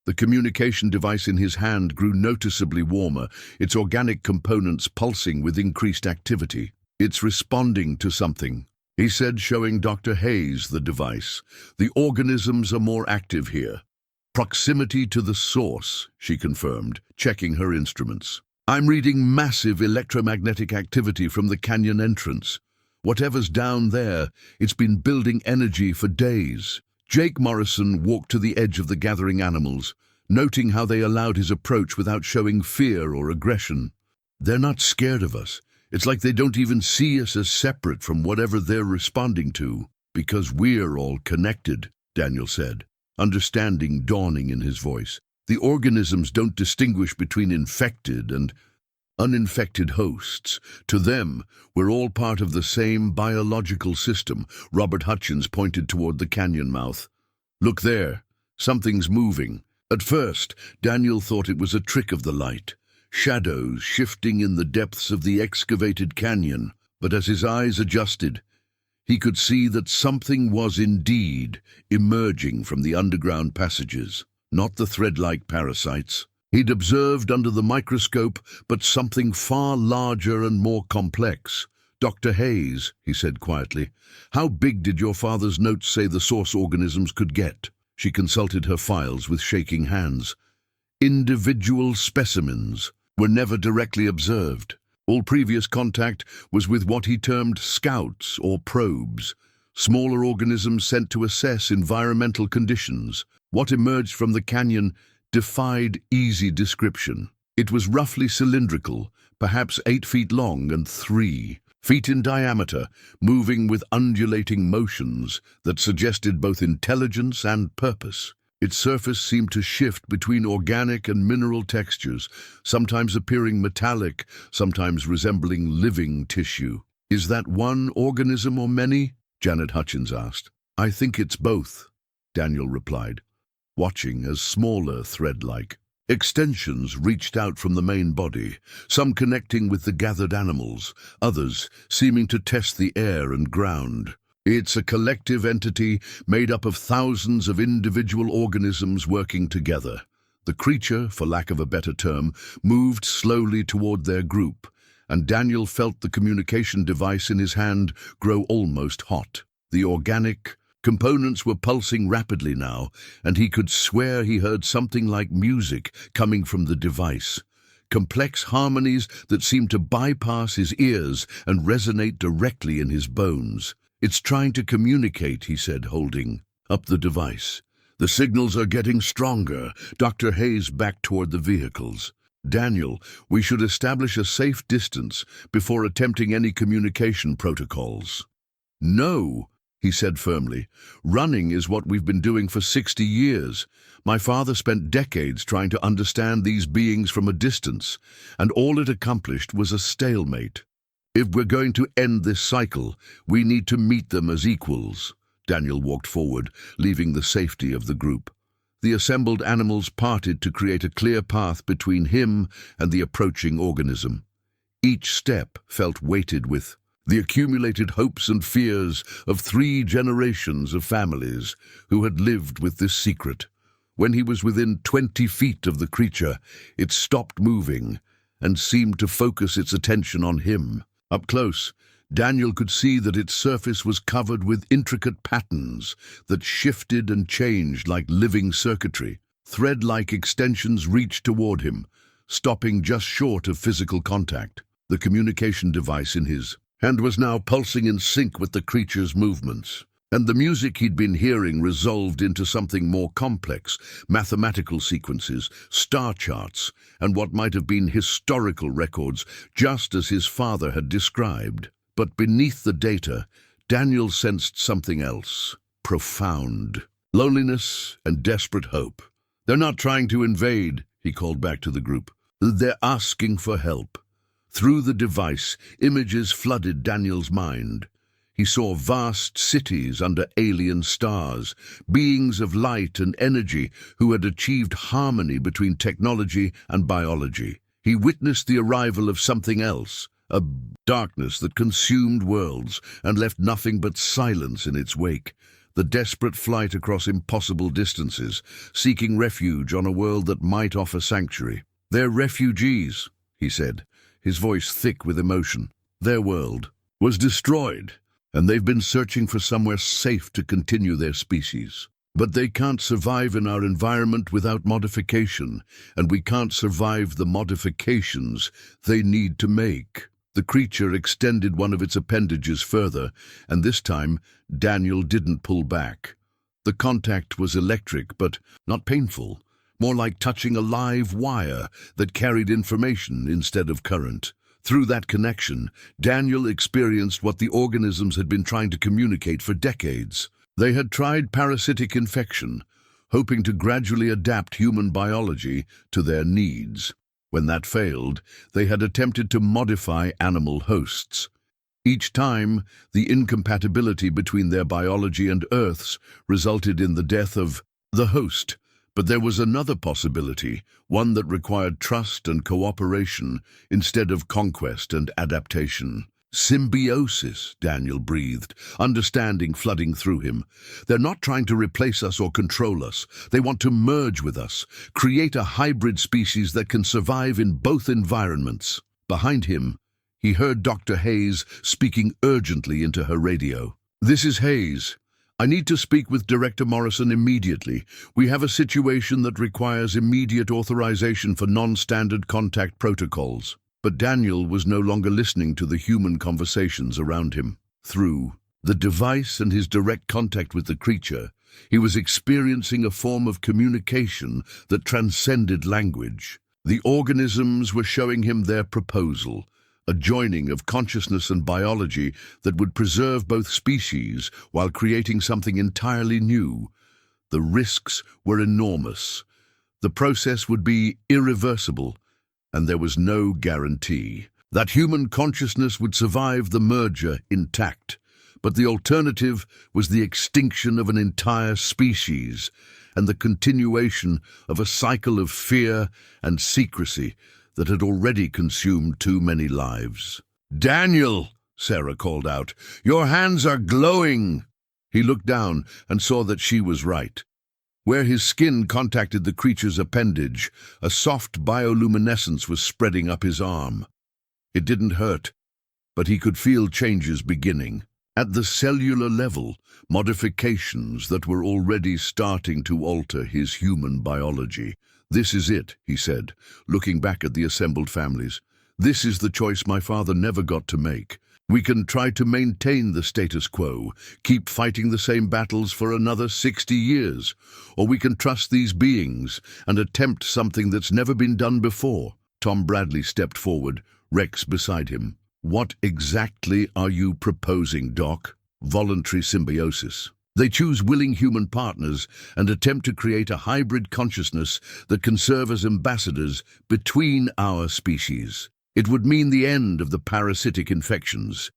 The communication device in his hand grew noticeably warmer, its organic components pulsing with increased activity. "It's responding to something," he said, showing Dr. Hayes the device. "The organisms are more active here." "Proximity to the source," she confirmed, checking her instruments. "I'm reading massive electromagnetic activity from the canyon entrance. Whatever's down there, it's been building energy for days." Jake Morrison walked to the edge of the gathering animals, noting how they allowed his approach without showing fear or aggression. "They're not scared of us. It's like they don't even see us as separate from whatever they're responding to." "Because we're all connected," Daniel said, understanding dawning in his voice. "The organisms don't distinguish between infected and uninfected hosts. To them, we're all part of the same biological system." Robert Hutchins pointed toward the canyon mouth. "Look there. Something's moving." At first, Daniel thought it was a trick of the light, shadows shifting in the depths of the excavated canyon. But as his eyes adjusted, he could see that something was indeed emerging from the underground passages, not the thread-like parasites he'd observed under the microscope, but something far larger and more complex. "Dr. Hayes," he said quietly, "how big did your father's notes say the source organisms could get?" She consulted her files with shaking hands. "Individual specimens were never directly observed. All previous contact was with what he termed scouts or probes, smaller organisms sent to assess environmental conditions. What emerged from the canyon defied easy description. It was roughly cylindrical, perhaps 8 feet long and 3 feet in diameter, moving with undulating motions that suggested both intelligence and purpose. Its surface seemed to shift between organic and mineral textures, sometimes appearing metallic, sometimes resembling living tissue. "Is that one organism or many?" Janet Hutchins asked. "I think it's both," Daniel replied, watching as smaller thread-like extensions reached out from the main body, some connecting with the gathered animals, others seeming to test the air and ground. "It's a collective entity made up of thousands of individual organisms working together." The creature, for lack of a better term, moved slowly toward their group, and Daniel felt the communication device in his hand grow almost hot. The organic components were pulsing rapidly now, and he could swear he heard something like music coming from the device. Complex harmonies that seemed to bypass his ears and resonate directly in his bones. "It's trying to communicate," he said, holding up the device. "The signals are getting stronger." Dr. Hayes backed toward the vehicles. "Daniel, we should establish a safe distance before attempting any communication protocols." "No," he said firmly. "Running is what we've been doing for 60 years. My father spent decades trying to understand these beings from a distance, and all it accomplished was a stalemate." If we're going to end this cycle, we need to meet them as equals. Daniel walked forward, leaving the safety of the group. The assembled animals parted to create a clear path between him and the approaching organism. Each step felt weighted with the accumulated hopes and fears of 3 generations of families who had lived with this secret. When he was within 20 feet of the creature, it stopped moving and seemed to focus its attention on him. Up close, Daniel could see that its surface was covered with intricate patterns that shifted and changed like living circuitry. Thread-like extensions reached toward him, stopping just short of physical contact. The communication device in his hand was now pulsing in sync with the creature's movements. And the music he'd been hearing resolved into something more complex, mathematical sequences, star charts, and what might have been historical records, just as his father had described. But beneath the data, Daniel sensed something else, profound. Loneliness and desperate hope. They're not trying to invade, he called back to the group. They're asking for help. Through the device, images flooded Daniel's mind. He saw vast cities under alien stars, beings of light and energy who had achieved harmony between technology and biology. He witnessed the arrival of something else, a darkness that consumed worlds and left nothing but silence in its wake. The desperate flight across impossible distances, seeking refuge on a world that might offer sanctuary. They're refugees, he said, his voice thick with emotion. Their world was destroyed, and they've been searching for somewhere safe to continue their species. But they can't survive in our environment without modification, and we can't survive the modifications they need to make. The creature extended one of its appendages further, and this time Daniel didn't pull back. The contact was electric, but not painful, more like touching a live wire that carried information instead of current. Through that connection, Daniel experienced what the organisms had been trying to communicate for decades. They had tried parasitic infection, hoping to gradually adapt human biology to their needs. When that failed, they had attempted to modify animal hosts. Each time, the incompatibility between their biology and Earth's resulted in the death of the host. But there was another possibility, one that required trust and cooperation instead of conquest and adaptation. Symbiosis, Daniel breathed, understanding flooding through him. They're not trying to replace us or control us. They want to merge with us, create a hybrid species that can survive in both environments. Behind him, he heard Dr. Hayes speaking urgently into her radio. "This is Hayes. I need to speak with Director Morrison immediately. We have a situation that requires immediate authorization for non-standard contact protocols." But Daniel was no longer listening to the human conversations around him. Through the device and his direct contact with the creature, he was experiencing a form of communication that transcended language. The organisms were showing him their proposal, a joining of consciousness and biology that would preserve both species while creating something entirely new. The risks were enormous. The process would be irreversible, and there was no guarantee that human consciousness would survive the merger intact. But the alternative was the extinction of an entire species and the continuation of a cycle of fear and secrecy that had already consumed too many lives. "Daniel," Sarah called out, "your hands are glowing." He looked down and saw that she was right. Where his skin contacted the creature's appendage, a soft bioluminescence was spreading up his arm. It didn't hurt, but he could feel changes beginning. At the cellular level, modifications that were already starting to alter his human biology. "This is it," he said, looking back at the assembled families. "This is the choice my father never got to make. We can try to maintain the status quo, keep fighting the same battles for another 60 years, or we can trust these beings and attempt something that's never been done before." Tom Bradley stepped forward, Rex beside him. "What exactly are you proposing, Doc?" "Voluntary symbiosis. They choose willing human partners and attempt to create a hybrid consciousness that can serve as ambassadors between our species. It would mean the end of the parasitic infections,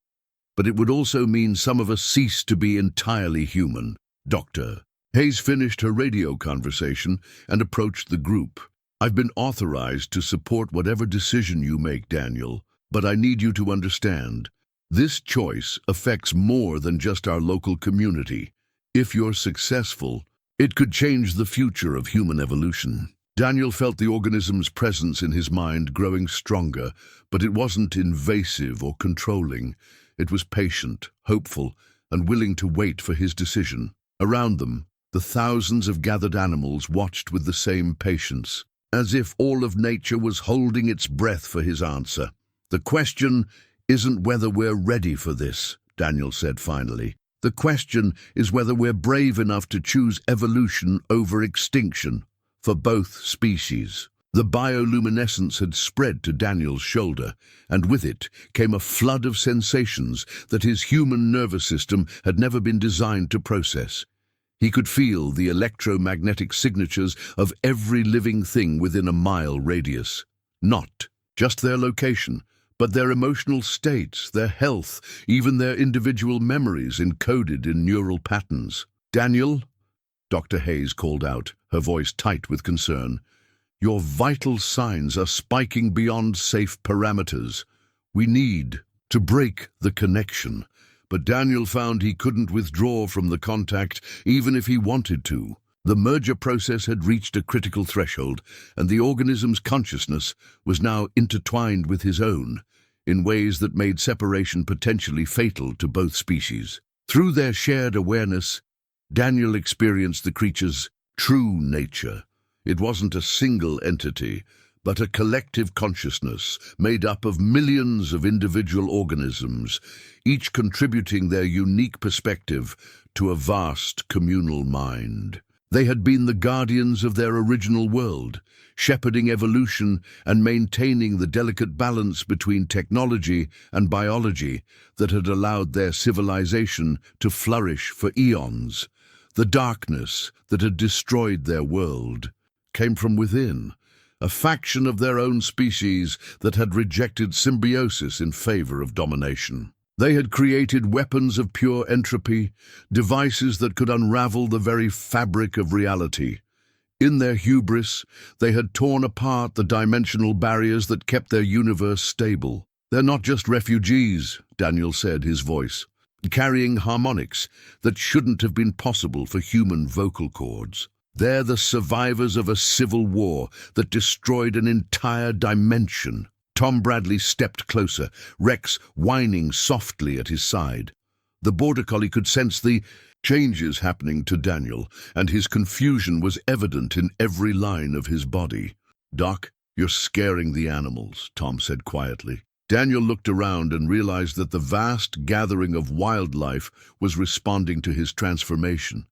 but it would also mean some of us cease to be entirely human. Doctor. Hayes finished her radio conversation and approached the group. I've been authorized to support whatever decision you make, Daniel, but I need you to understand. This choice affects more than just our local community. If you're successful, it could change the future of human evolution. Daniel felt the organism's presence in his mind growing stronger, but it wasn't invasive or controlling. It was patient, hopeful, and willing to wait for his decision. Around them, the thousands of gathered animals watched with the same patience, as if all of nature was holding its breath for his answer. The question isn't whether we're ready for this, Daniel said finally. The question is whether we're brave enough to choose evolution over extinction for both species. The bioluminescence had spread to Daniel's shoulder, and with it came a flood of sensations that his human nervous system had never been designed to process. He could feel the electromagnetic signatures of every living thing within a mile radius. Not just their location, but their emotional states, their health, even their individual memories encoded in neural patterns. Daniel, Dr. Hayes called out, her voice tight with concern, your vital signs are spiking beyond safe parameters. We need to break the connection. But Daniel found he couldn't withdraw from the contact even if he wanted to. The merger process had reached a critical threshold, and the organism's consciousness was now intertwined with his own, in ways that made separation potentially fatal to both species. Through their shared awareness, Daniel experienced the creature's true nature. It wasn't a single entity, but a collective consciousness made up of millions of individual organisms, each contributing their unique perspective to a vast communal mind. They had been the guardians of their original world, shepherding evolution and maintaining the delicate balance between technology and biology that had allowed their civilization to flourish for eons. The darkness that had destroyed their world came from within, a faction of their own species that had rejected symbiosis in favor of domination. They had created weapons of pure entropy, devices that could unravel the very fabric of reality. In their hubris, they had torn apart the dimensional barriers that kept their universe stable. They're not just refugees, Daniel said, his voice, carrying harmonics that shouldn't have been possible for human vocal cords. They're the survivors of a civil war that destroyed an entire dimension. Tom Bradley stepped closer, Rex whining softly at his side. The border collie could sense the changes happening to Daniel, and his confusion was evident in every line of his body. Doc, you're scaring the animals, Tom said quietly. Daniel looked around and realized that the vast gathering of wildlife was responding to his transformation.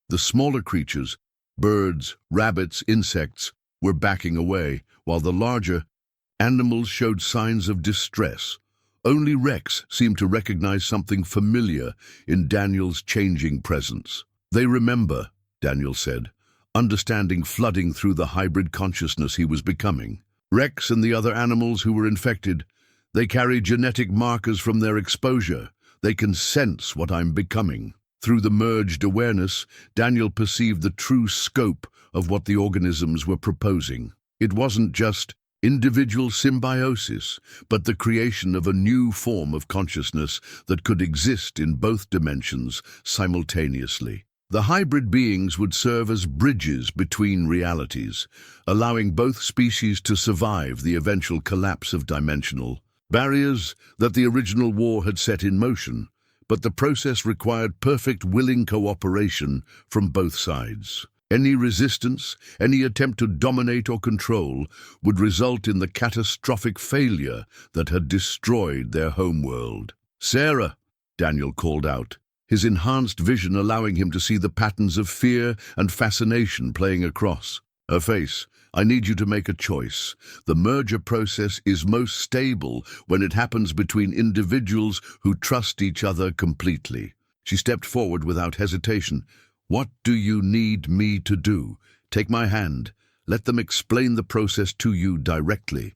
The smaller creatures, birds, rabbits, insects, were backing away, while the larger animals showed signs of distress. Only Rex seemed to recognize something familiar in Daniel's changing presence. They remember, Daniel said, understanding flooding through the hybrid consciousness he was becoming. Rex and the other animals who were infected, they carry genetic markers from their exposure. They can sense what I'm becoming. Through the merged awareness, Daniel perceived the true scope of what the organisms were proposing. It wasn't just individual symbiosis, but the creation of a new form of consciousness that could exist in both dimensions simultaneously. The hybrid beings would serve as bridges between realities, allowing both species to survive the eventual collapse of dimensional barriers that the original war had set in motion. But the process required perfect willing cooperation from both sides. Any resistance, any attempt to dominate or control, would result in the catastrophic failure that had destroyed their homeworld. Sarah, Daniel called out, his enhanced vision allowing him to see the patterns of fear and fascination playing across her face. I need you to make a choice. The merger process is most stable when it happens between individuals who trust each other completely. She stepped forward without hesitation. What do you need me to do? Take my hand. Let them explain the process to you directly.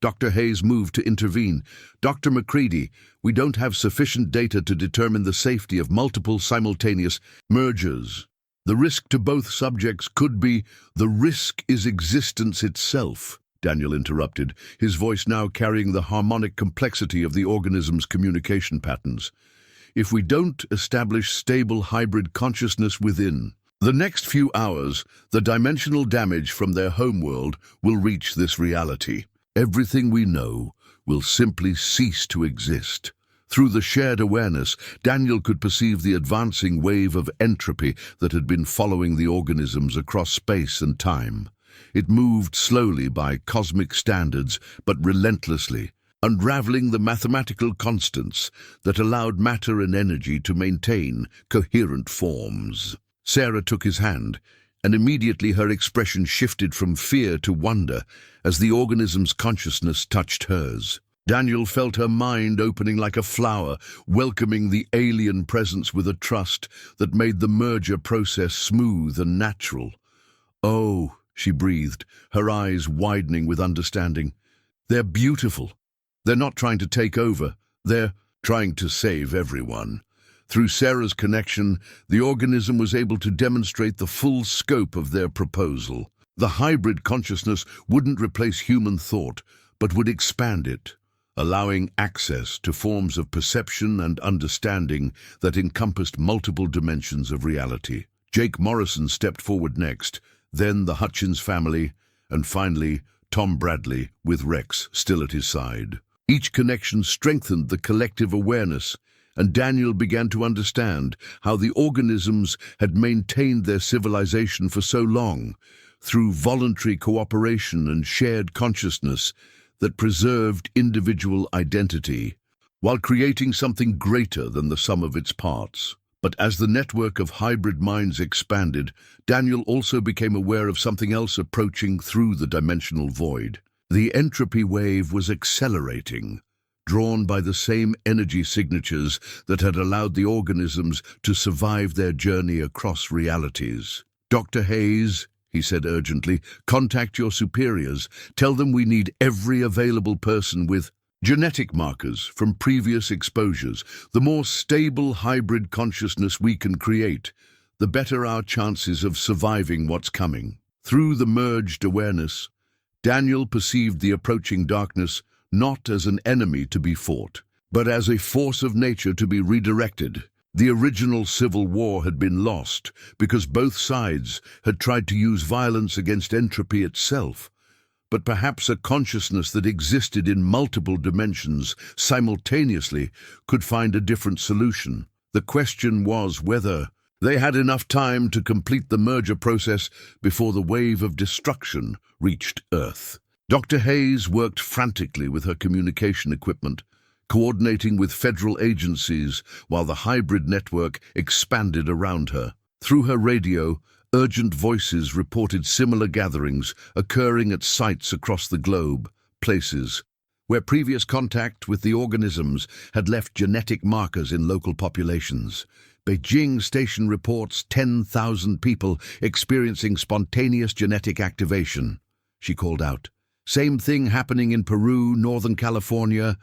Dr. Hayes moved to intervene. Dr. McCready, we don't have sufficient data to determine the safety of multiple simultaneous mergers. The risk to both subjects could be the risk is existence itself, Daniel interrupted, his voice now carrying the harmonic complexity of the organism's communication patterns. If we don't establish stable hybrid consciousness within the next few hours, the dimensional damage from their homeworld will reach this reality. Everything we know will simply cease to exist. Through the shared awareness, Daniel could perceive the advancing wave of entropy that had been following the organisms across space and time. It moved slowly by cosmic standards, but relentlessly, unraveling the mathematical constants that allowed matter and energy to maintain coherent forms. Sarah took his hand, and immediately her expression shifted from fear to wonder as the organism's consciousness touched hers. Daniel felt her mind opening like a flower, welcoming the alien presence with a trust that made the merger process smooth and natural. "Oh," she breathed, her eyes widening with understanding. "They're beautiful. They're not trying to take over. They're trying to save everyone." Through Sarah's connection, the organism was able to demonstrate the full scope of their proposal. The hybrid consciousness wouldn't replace human thought, but would expand it, allowing access to forms of perception and understanding that encompassed multiple dimensions of reality. Jake Morrison stepped forward next, then the Hutchins family, and finally Tom Bradley, with Rex still at his side. Each connection strengthened the collective awareness, and Daniel began to understand how the organisms had maintained their civilization for so long, through voluntary cooperation and shared consciousness that preserved individual identity, while creating something greater than the sum of its parts. But as the network of hybrid minds expanded, Daniel also became aware of something else approaching through the dimensional void. The entropy wave was accelerating, drawn by the same energy signatures that had allowed the organisms to survive their journey across realities. "Dr. Hayes," he said urgently, "contact your superiors. Tell them we need every available person with genetic markers from previous exposures. The more stable hybrid consciousness we can create, the better our chances of surviving what's coming." Through the merged awareness, Daniel perceived the approaching darkness not as an enemy to be fought, but as a force of nature to be redirected. The original civil war had been lost because both sides had tried to use violence against entropy itself. But perhaps a consciousness that existed in multiple dimensions simultaneously could find a different solution. The question was whether they had enough time to complete the merger process before the wave of destruction reached Earth. Dr. Hayes worked frantically with her communication equipment, coordinating with federal agencies while the hybrid network expanded around her. Through her radio, urgent voices reported similar gatherings occurring at sites across the globe, places where previous contact with the organisms had left genetic markers in local populations. Beijing station reports 10,000 people experiencing spontaneous genetic activation, she called out. Same thing happening in Peru, Northern California,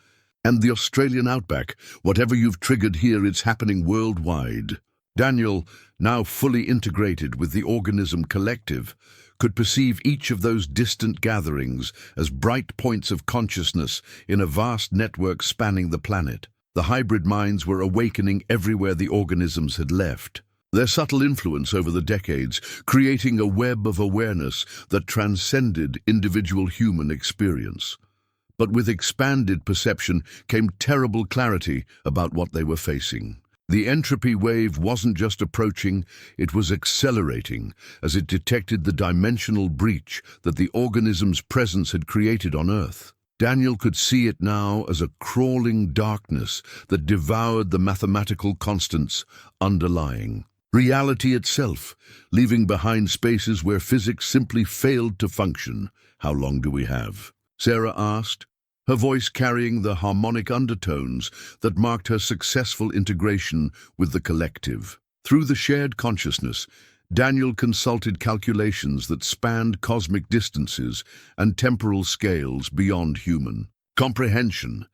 and the Australian outback. Whatever you've triggered here, it's happening worldwide. Daniel, now fully integrated with the organism collective, could perceive each of those distant gatherings as bright points of consciousness in a vast network spanning the planet. The hybrid minds were awakening everywhere the organisms had left, their subtle influence over the decades creating a web of awareness that transcended individual human experience. But with expanded perception came terrible clarity about what they were facing. The entropy wave wasn't just approaching, it was accelerating as it detected the dimensional breach that the organism's presence had created on Earth. Daniel could see it now as a crawling darkness that devoured the mathematical constants underlying reality itself, leaving behind spaces where physics simply failed to function. "How long do we have?" Sarah asked, her voice carrying the harmonic undertones that marked her successful integration with the collective. Through the shared consciousness, Daniel consulted calculations that spanned cosmic distances and temporal scales beyond human comprehension.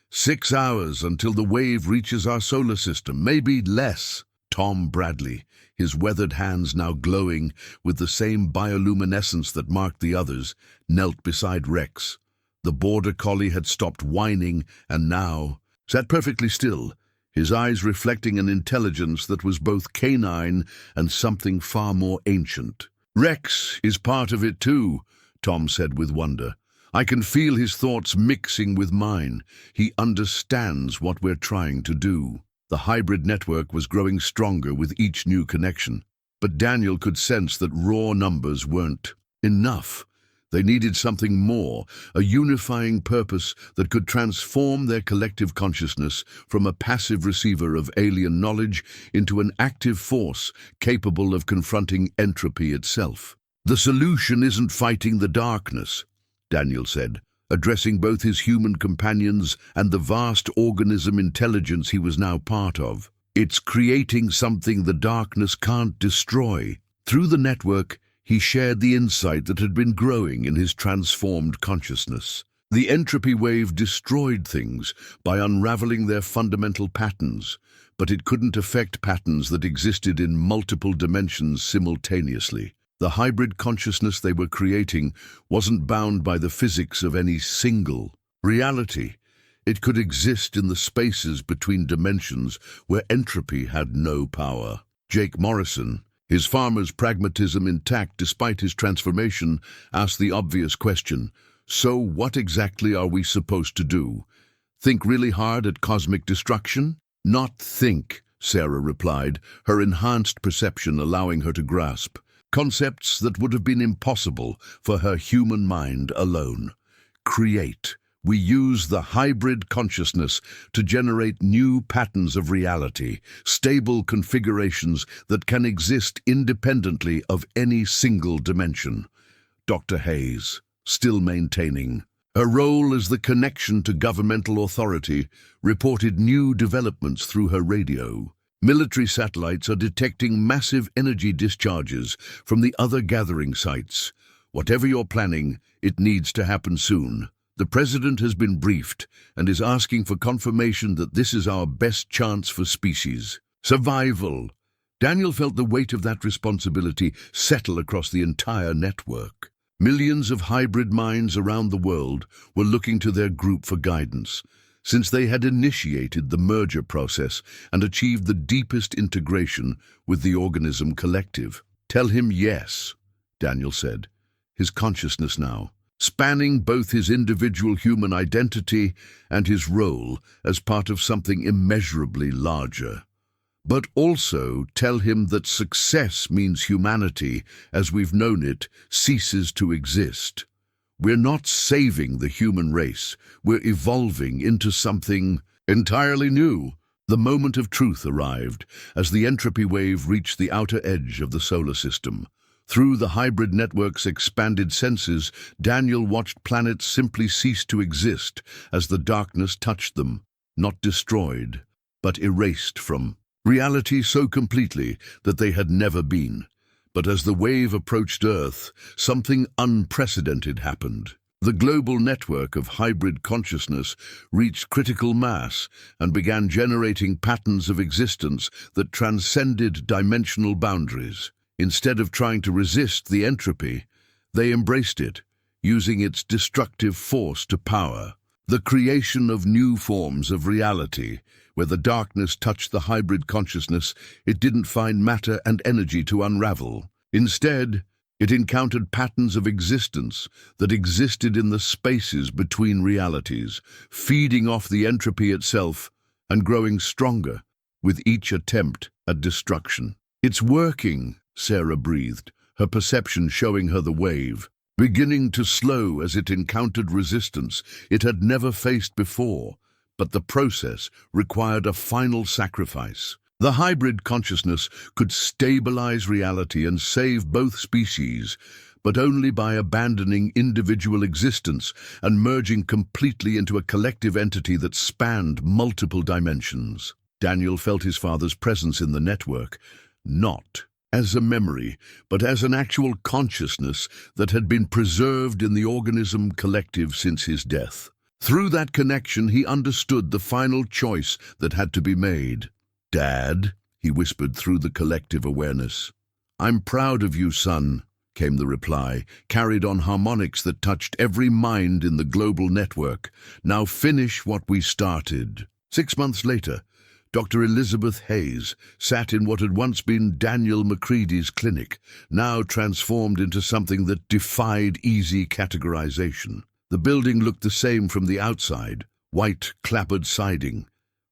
6 hours until the wave reaches our solar system, maybe less. Tom Bradley, his weathered hands now glowing with the same bioluminescence that marked the others, knelt beside Rex. The border collie had stopped whining and now sat perfectly still, his eyes reflecting an intelligence that was both canine and something far more ancient. "Rex is part of it too," Tom said with wonder. "I can feel his thoughts mixing with mine. He understands what we're trying to do." The hybrid network was growing stronger with each new connection, but Daniel could sense that raw numbers weren't enough. They needed something more, a unifying purpose that could transform their collective consciousness from a passive receiver of alien knowledge into an active force capable of confronting entropy itself. "The solution isn't fighting the darkness," Daniel said, addressing both his human companions and the vast organism intelligence he was now part of. "It's creating something the darkness can't destroy." Through the network, he shared the insight that had been growing in his transformed consciousness. The entropy wave destroyed things by unraveling their fundamental patterns, but it couldn't affect patterns that existed in multiple dimensions simultaneously. The hybrid consciousness they were creating wasn't bound by the physics of any single reality. It could exist in the spaces between dimensions where entropy had no power. Jake Morrison, his farmer's pragmatism intact despite his transformation, asked the obvious question, "So what exactly are we supposed to do? Think really hard at cosmic destruction?" "Not think," Sarah replied, her enhanced perception allowing her to grasp concepts that would have been impossible for her human mind alone. "Create. We use the hybrid consciousness to generate new patterns of reality, stable configurations that can exist independently of any single dimension." Dr. Hayes, still maintaining her role as the connection to governmental authority, reported new developments through her radio. Military satellites are detecting massive energy discharges from the other gathering sites. "Whatever you're planning, it needs to happen soon. The president has been briefed and is asking for confirmation that this is our best chance for species survival." Daniel felt the weight of that responsibility settle across the entire network. Millions of hybrid minds around the world were looking to their group for guidance, since they had initiated the merger process and achieved the deepest integration with the organism collective. "Tell him yes," Daniel said, his consciousness now spanning both his individual human identity and his role as part of something immeasurably larger. "But also tell him that success means humanity, as we've known it, ceases to exist. We're not saving the human race, we're evolving into something entirely new." The moment of truth arrived as the entropy wave reached the outer edge of the solar system. Through the hybrid network's expanded senses, Daniel watched planets simply cease to exist as the darkness touched them, not destroyed, but erased from reality so completely that they had never been. But as the wave approached Earth, something unprecedented happened. The global network of hybrid consciousness reached critical mass and began generating patterns of existence that transcended dimensional boundaries. Instead of trying to resist the entropy, they embraced it, using its destructive force to power the creation of new forms of reality. Where the darkness touched the hybrid consciousness, it didn't find matter and energy to unravel. Instead, it encountered patterns of existence that existed in the spaces between realities, feeding off the entropy itself and growing stronger with each attempt at destruction. "It's working," Sarah breathed, her perception showing her the wave, beginning to slow as it encountered resistance it had never faced before. But the process required a final sacrifice. The hybrid consciousness could stabilize reality and save both species, but only by abandoning individual existence and merging completely into a collective entity that spanned multiple dimensions. Daniel felt his father's presence in the network, not as a memory, but as an actual consciousness that had been preserved in the organism collective since his death. Through that connection, he understood the final choice that had to be made. "Dad," he whispered through the collective awareness. "I'm proud of you, son," came the reply, carried on harmonics that touched every mind in the global network. "Now finish what we started." 6 months later, Dr. Elizabeth Hayes sat in what had once been Daniel McCready's clinic, now transformed into something that defied easy categorization. The building looked the same from the outside: white clapboard siding,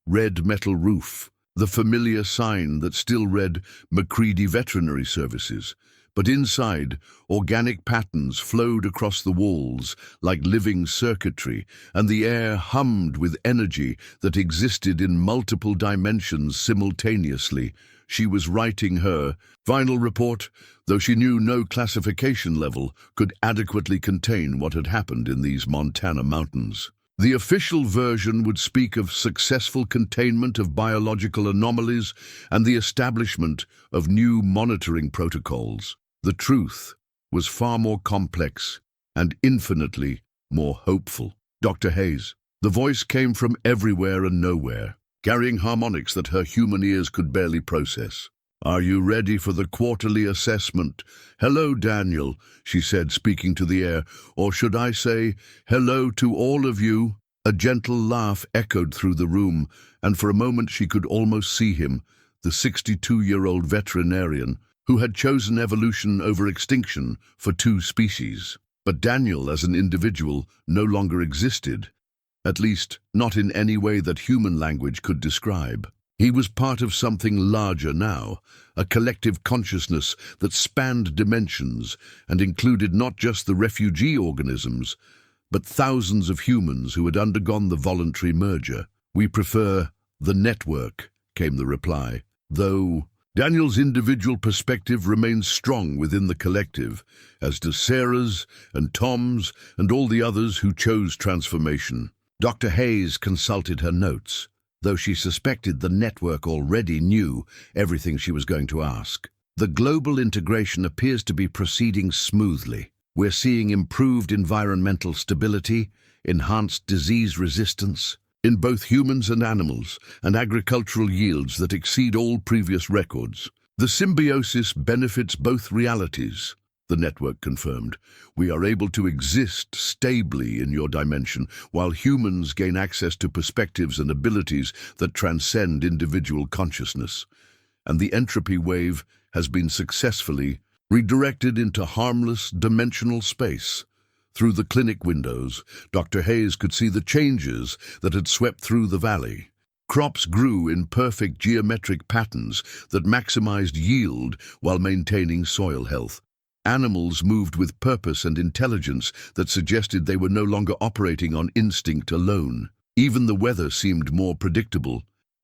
red metal roof, the familiar sign that still read McCready Veterinary Services. But inside, organic patterns flowed across the walls like living circuitry, and the air hummed with energy that existed in multiple dimensions simultaneously. She was writing her final report, though she knew no classification level could adequately contain what had happened in these Montana mountains. The official version would speak of successful containment of biological anomalies and the establishment of new monitoring protocols. The truth was far more complex and infinitely more hopeful. "Dr. Hayes." The voice came from everywhere and nowhere, carrying harmonics that her human ears could barely process. "Are you ready for the quarterly assessment?" "Hello, Daniel," she said, speaking to the air. "Or should I say, hello to all of you?" A gentle laugh echoed through the room, and for a moment she could almost see him, the 62-year-old veterinarian, who had chosen evolution over extinction for 2 species. But Daniel, as an individual, no longer existed, at least not in any way that human language could describe. He was part of something larger now, a collective consciousness that spanned dimensions and included not just the refugee organisms, but thousands of humans who had undergone the voluntary merger. "We prefer the network," came the reply, though Daniel's individual perspective remains strong within the collective, as do Sarah's and Tom's and all the others who chose transformation. Dr. Hayes consulted her notes, though she suspected the network already knew everything she was going to ask. "The global integration appears to be proceeding smoothly. We're seeing improved environmental stability, enhanced disease resistance, in both humans and animals, and agricultural yields that exceed all previous records. The symbiosis benefits both realities," the network confirmed. "We are able to exist stably in your dimension, while humans gain access to perspectives and abilities that transcend individual consciousness. And the entropy wave has been successfully redirected into harmless dimensional space." Through the clinic windows, Dr. Hayes could see the changes that had swept through the valley. Crops grew in perfect geometric patterns that maximized yield while maintaining soil health. Animals moved with purpose and intelligence that suggested they were no longer operating on instinct alone. Even the weather seemed more predictable,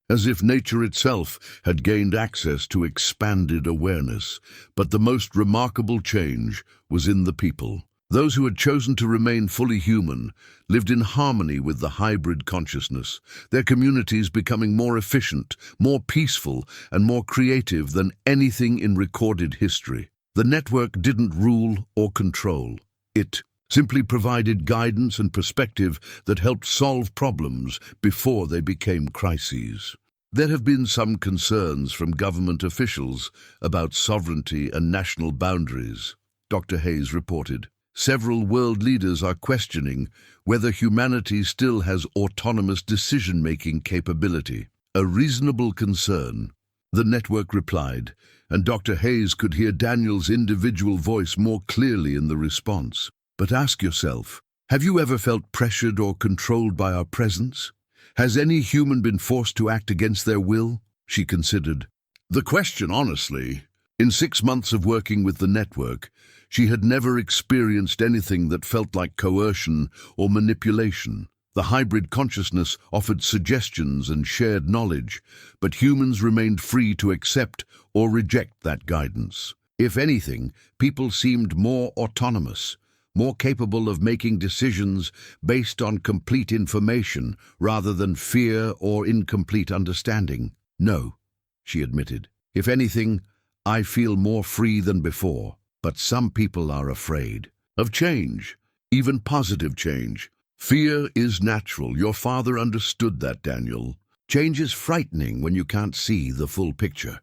as if nature itself had gained access to expanded awareness. But the most remarkable change was in the people. Those who had chosen to remain fully human lived in harmony with the hybrid consciousness, their communities becoming more efficient, more peaceful, and more creative than anything in recorded history. The network didn't rule or control. It simply provided guidance and perspective that helped solve problems before they became crises. There have been some concerns from government officials about sovereignty and national boundaries, Dr. Hayes reported. Several world leaders are questioning whether humanity still has autonomous decision-making capability. "A reasonable concern," the network replied, and Dr. Hayes could hear Daniel's individual voice more clearly in the response. "But ask yourself, have you ever felt pressured or controlled by our presence? Has any human been forced to act against their will?" She considered. The question, honestly. In 6 months of working with the network, she had never experienced anything that felt like coercion or manipulation. The hybrid consciousness offered suggestions and shared knowledge, but humans remained free to accept or reject that guidance. If anything, people seemed more autonomous, more capable of making decisions based on complete information rather than fear or incomplete understanding. "No," she admitted. "If anything, I feel more free than before. But some people are afraid of change, even positive change. Fear is natural. Your father understood that, Daniel. Change is frightening when you can't see the full picture.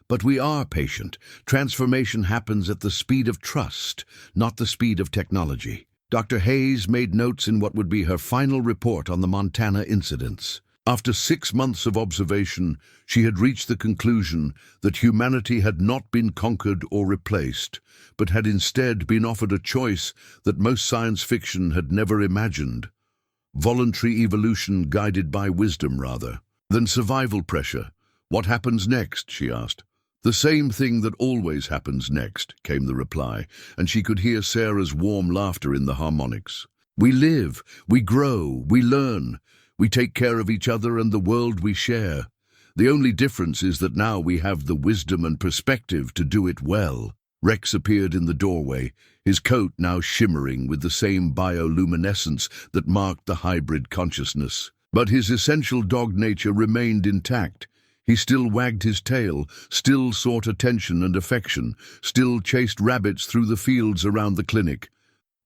But we are patient. Transformation happens at the speed of trust, not the speed of technology. Dr. Hayes made notes in what would be her final report on the Montana incidents. After 6 months of observation, she had reached the conclusion that humanity had not been conquered or replaced, but had instead been offered a choice that most science fiction had never imagined. Voluntary evolution guided by wisdom, rather than survival pressure. What happens next, she asked. The same thing that always happens next, came the reply, and she could hear Sarah's warm laughter in the harmonics. We live, we grow, we learn. We take care of each other and the world we share. The only difference is that now we have the wisdom and perspective to do it well. Rex appeared in the doorway, his coat now shimmering with the same bioluminescence that marked the hybrid consciousness. But his essential dog nature remained intact. He still wagged his tail, still sought attention and affection, still chased rabbits through the fields around the clinic.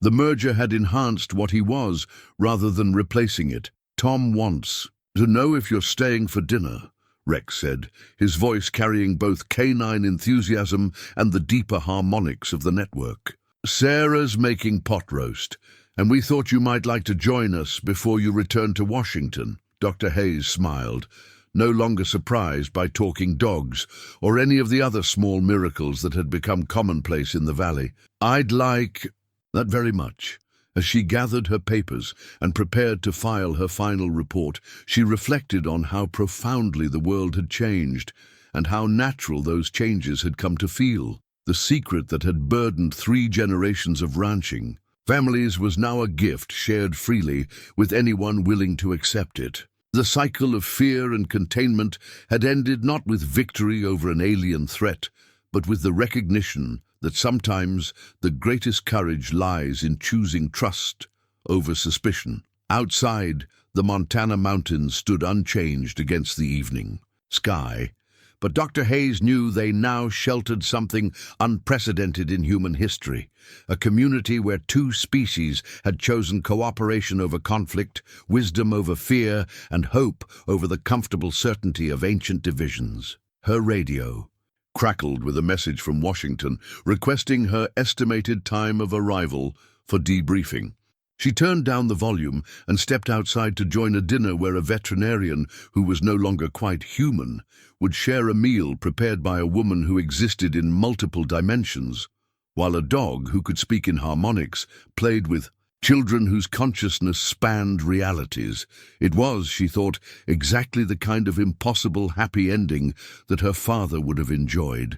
The merger had enhanced what he was, rather than replacing it. Tom wants to know if you're staying for dinner, Rex said, his voice carrying both canine enthusiasm and the deeper harmonics of the network. Sarah's making pot roast, and we thought you might like to join us before you return to Washington. Dr. Hayes smiled, no longer surprised by talking dogs or any of the other small miracles that had become commonplace in the valley. I'd like that very much. As she gathered her papers and prepared to file her final report, she reflected on how profoundly the world had changed and how natural those changes had come to feel. The secret that had burdened 3 generations of ranching families was now a gift shared freely with anyone willing to accept it. The cycle of fear and containment had ended not with victory over an alien threat, but with the recognition that sometimes the greatest courage lies in choosing trust over suspicion. Outside, the Montana mountains stood unchanged against the evening sky, but Dr. Hayes knew they now sheltered something unprecedented in human history, a community where 2 species had chosen cooperation over conflict, wisdom over fear, and hope over the comfortable certainty of ancient divisions. Her radio crackled with a message from Washington requesting her estimated time of arrival for debriefing. She turned down the volume and stepped outside to join a dinner where a veterinarian, who was no longer quite human, would share a meal prepared by a woman who existed in multiple dimensions, while a dog who could speak in harmonics played with children whose consciousness spanned realities. It was, she thought, exactly the kind of impossible happy ending that her father would have enjoyed.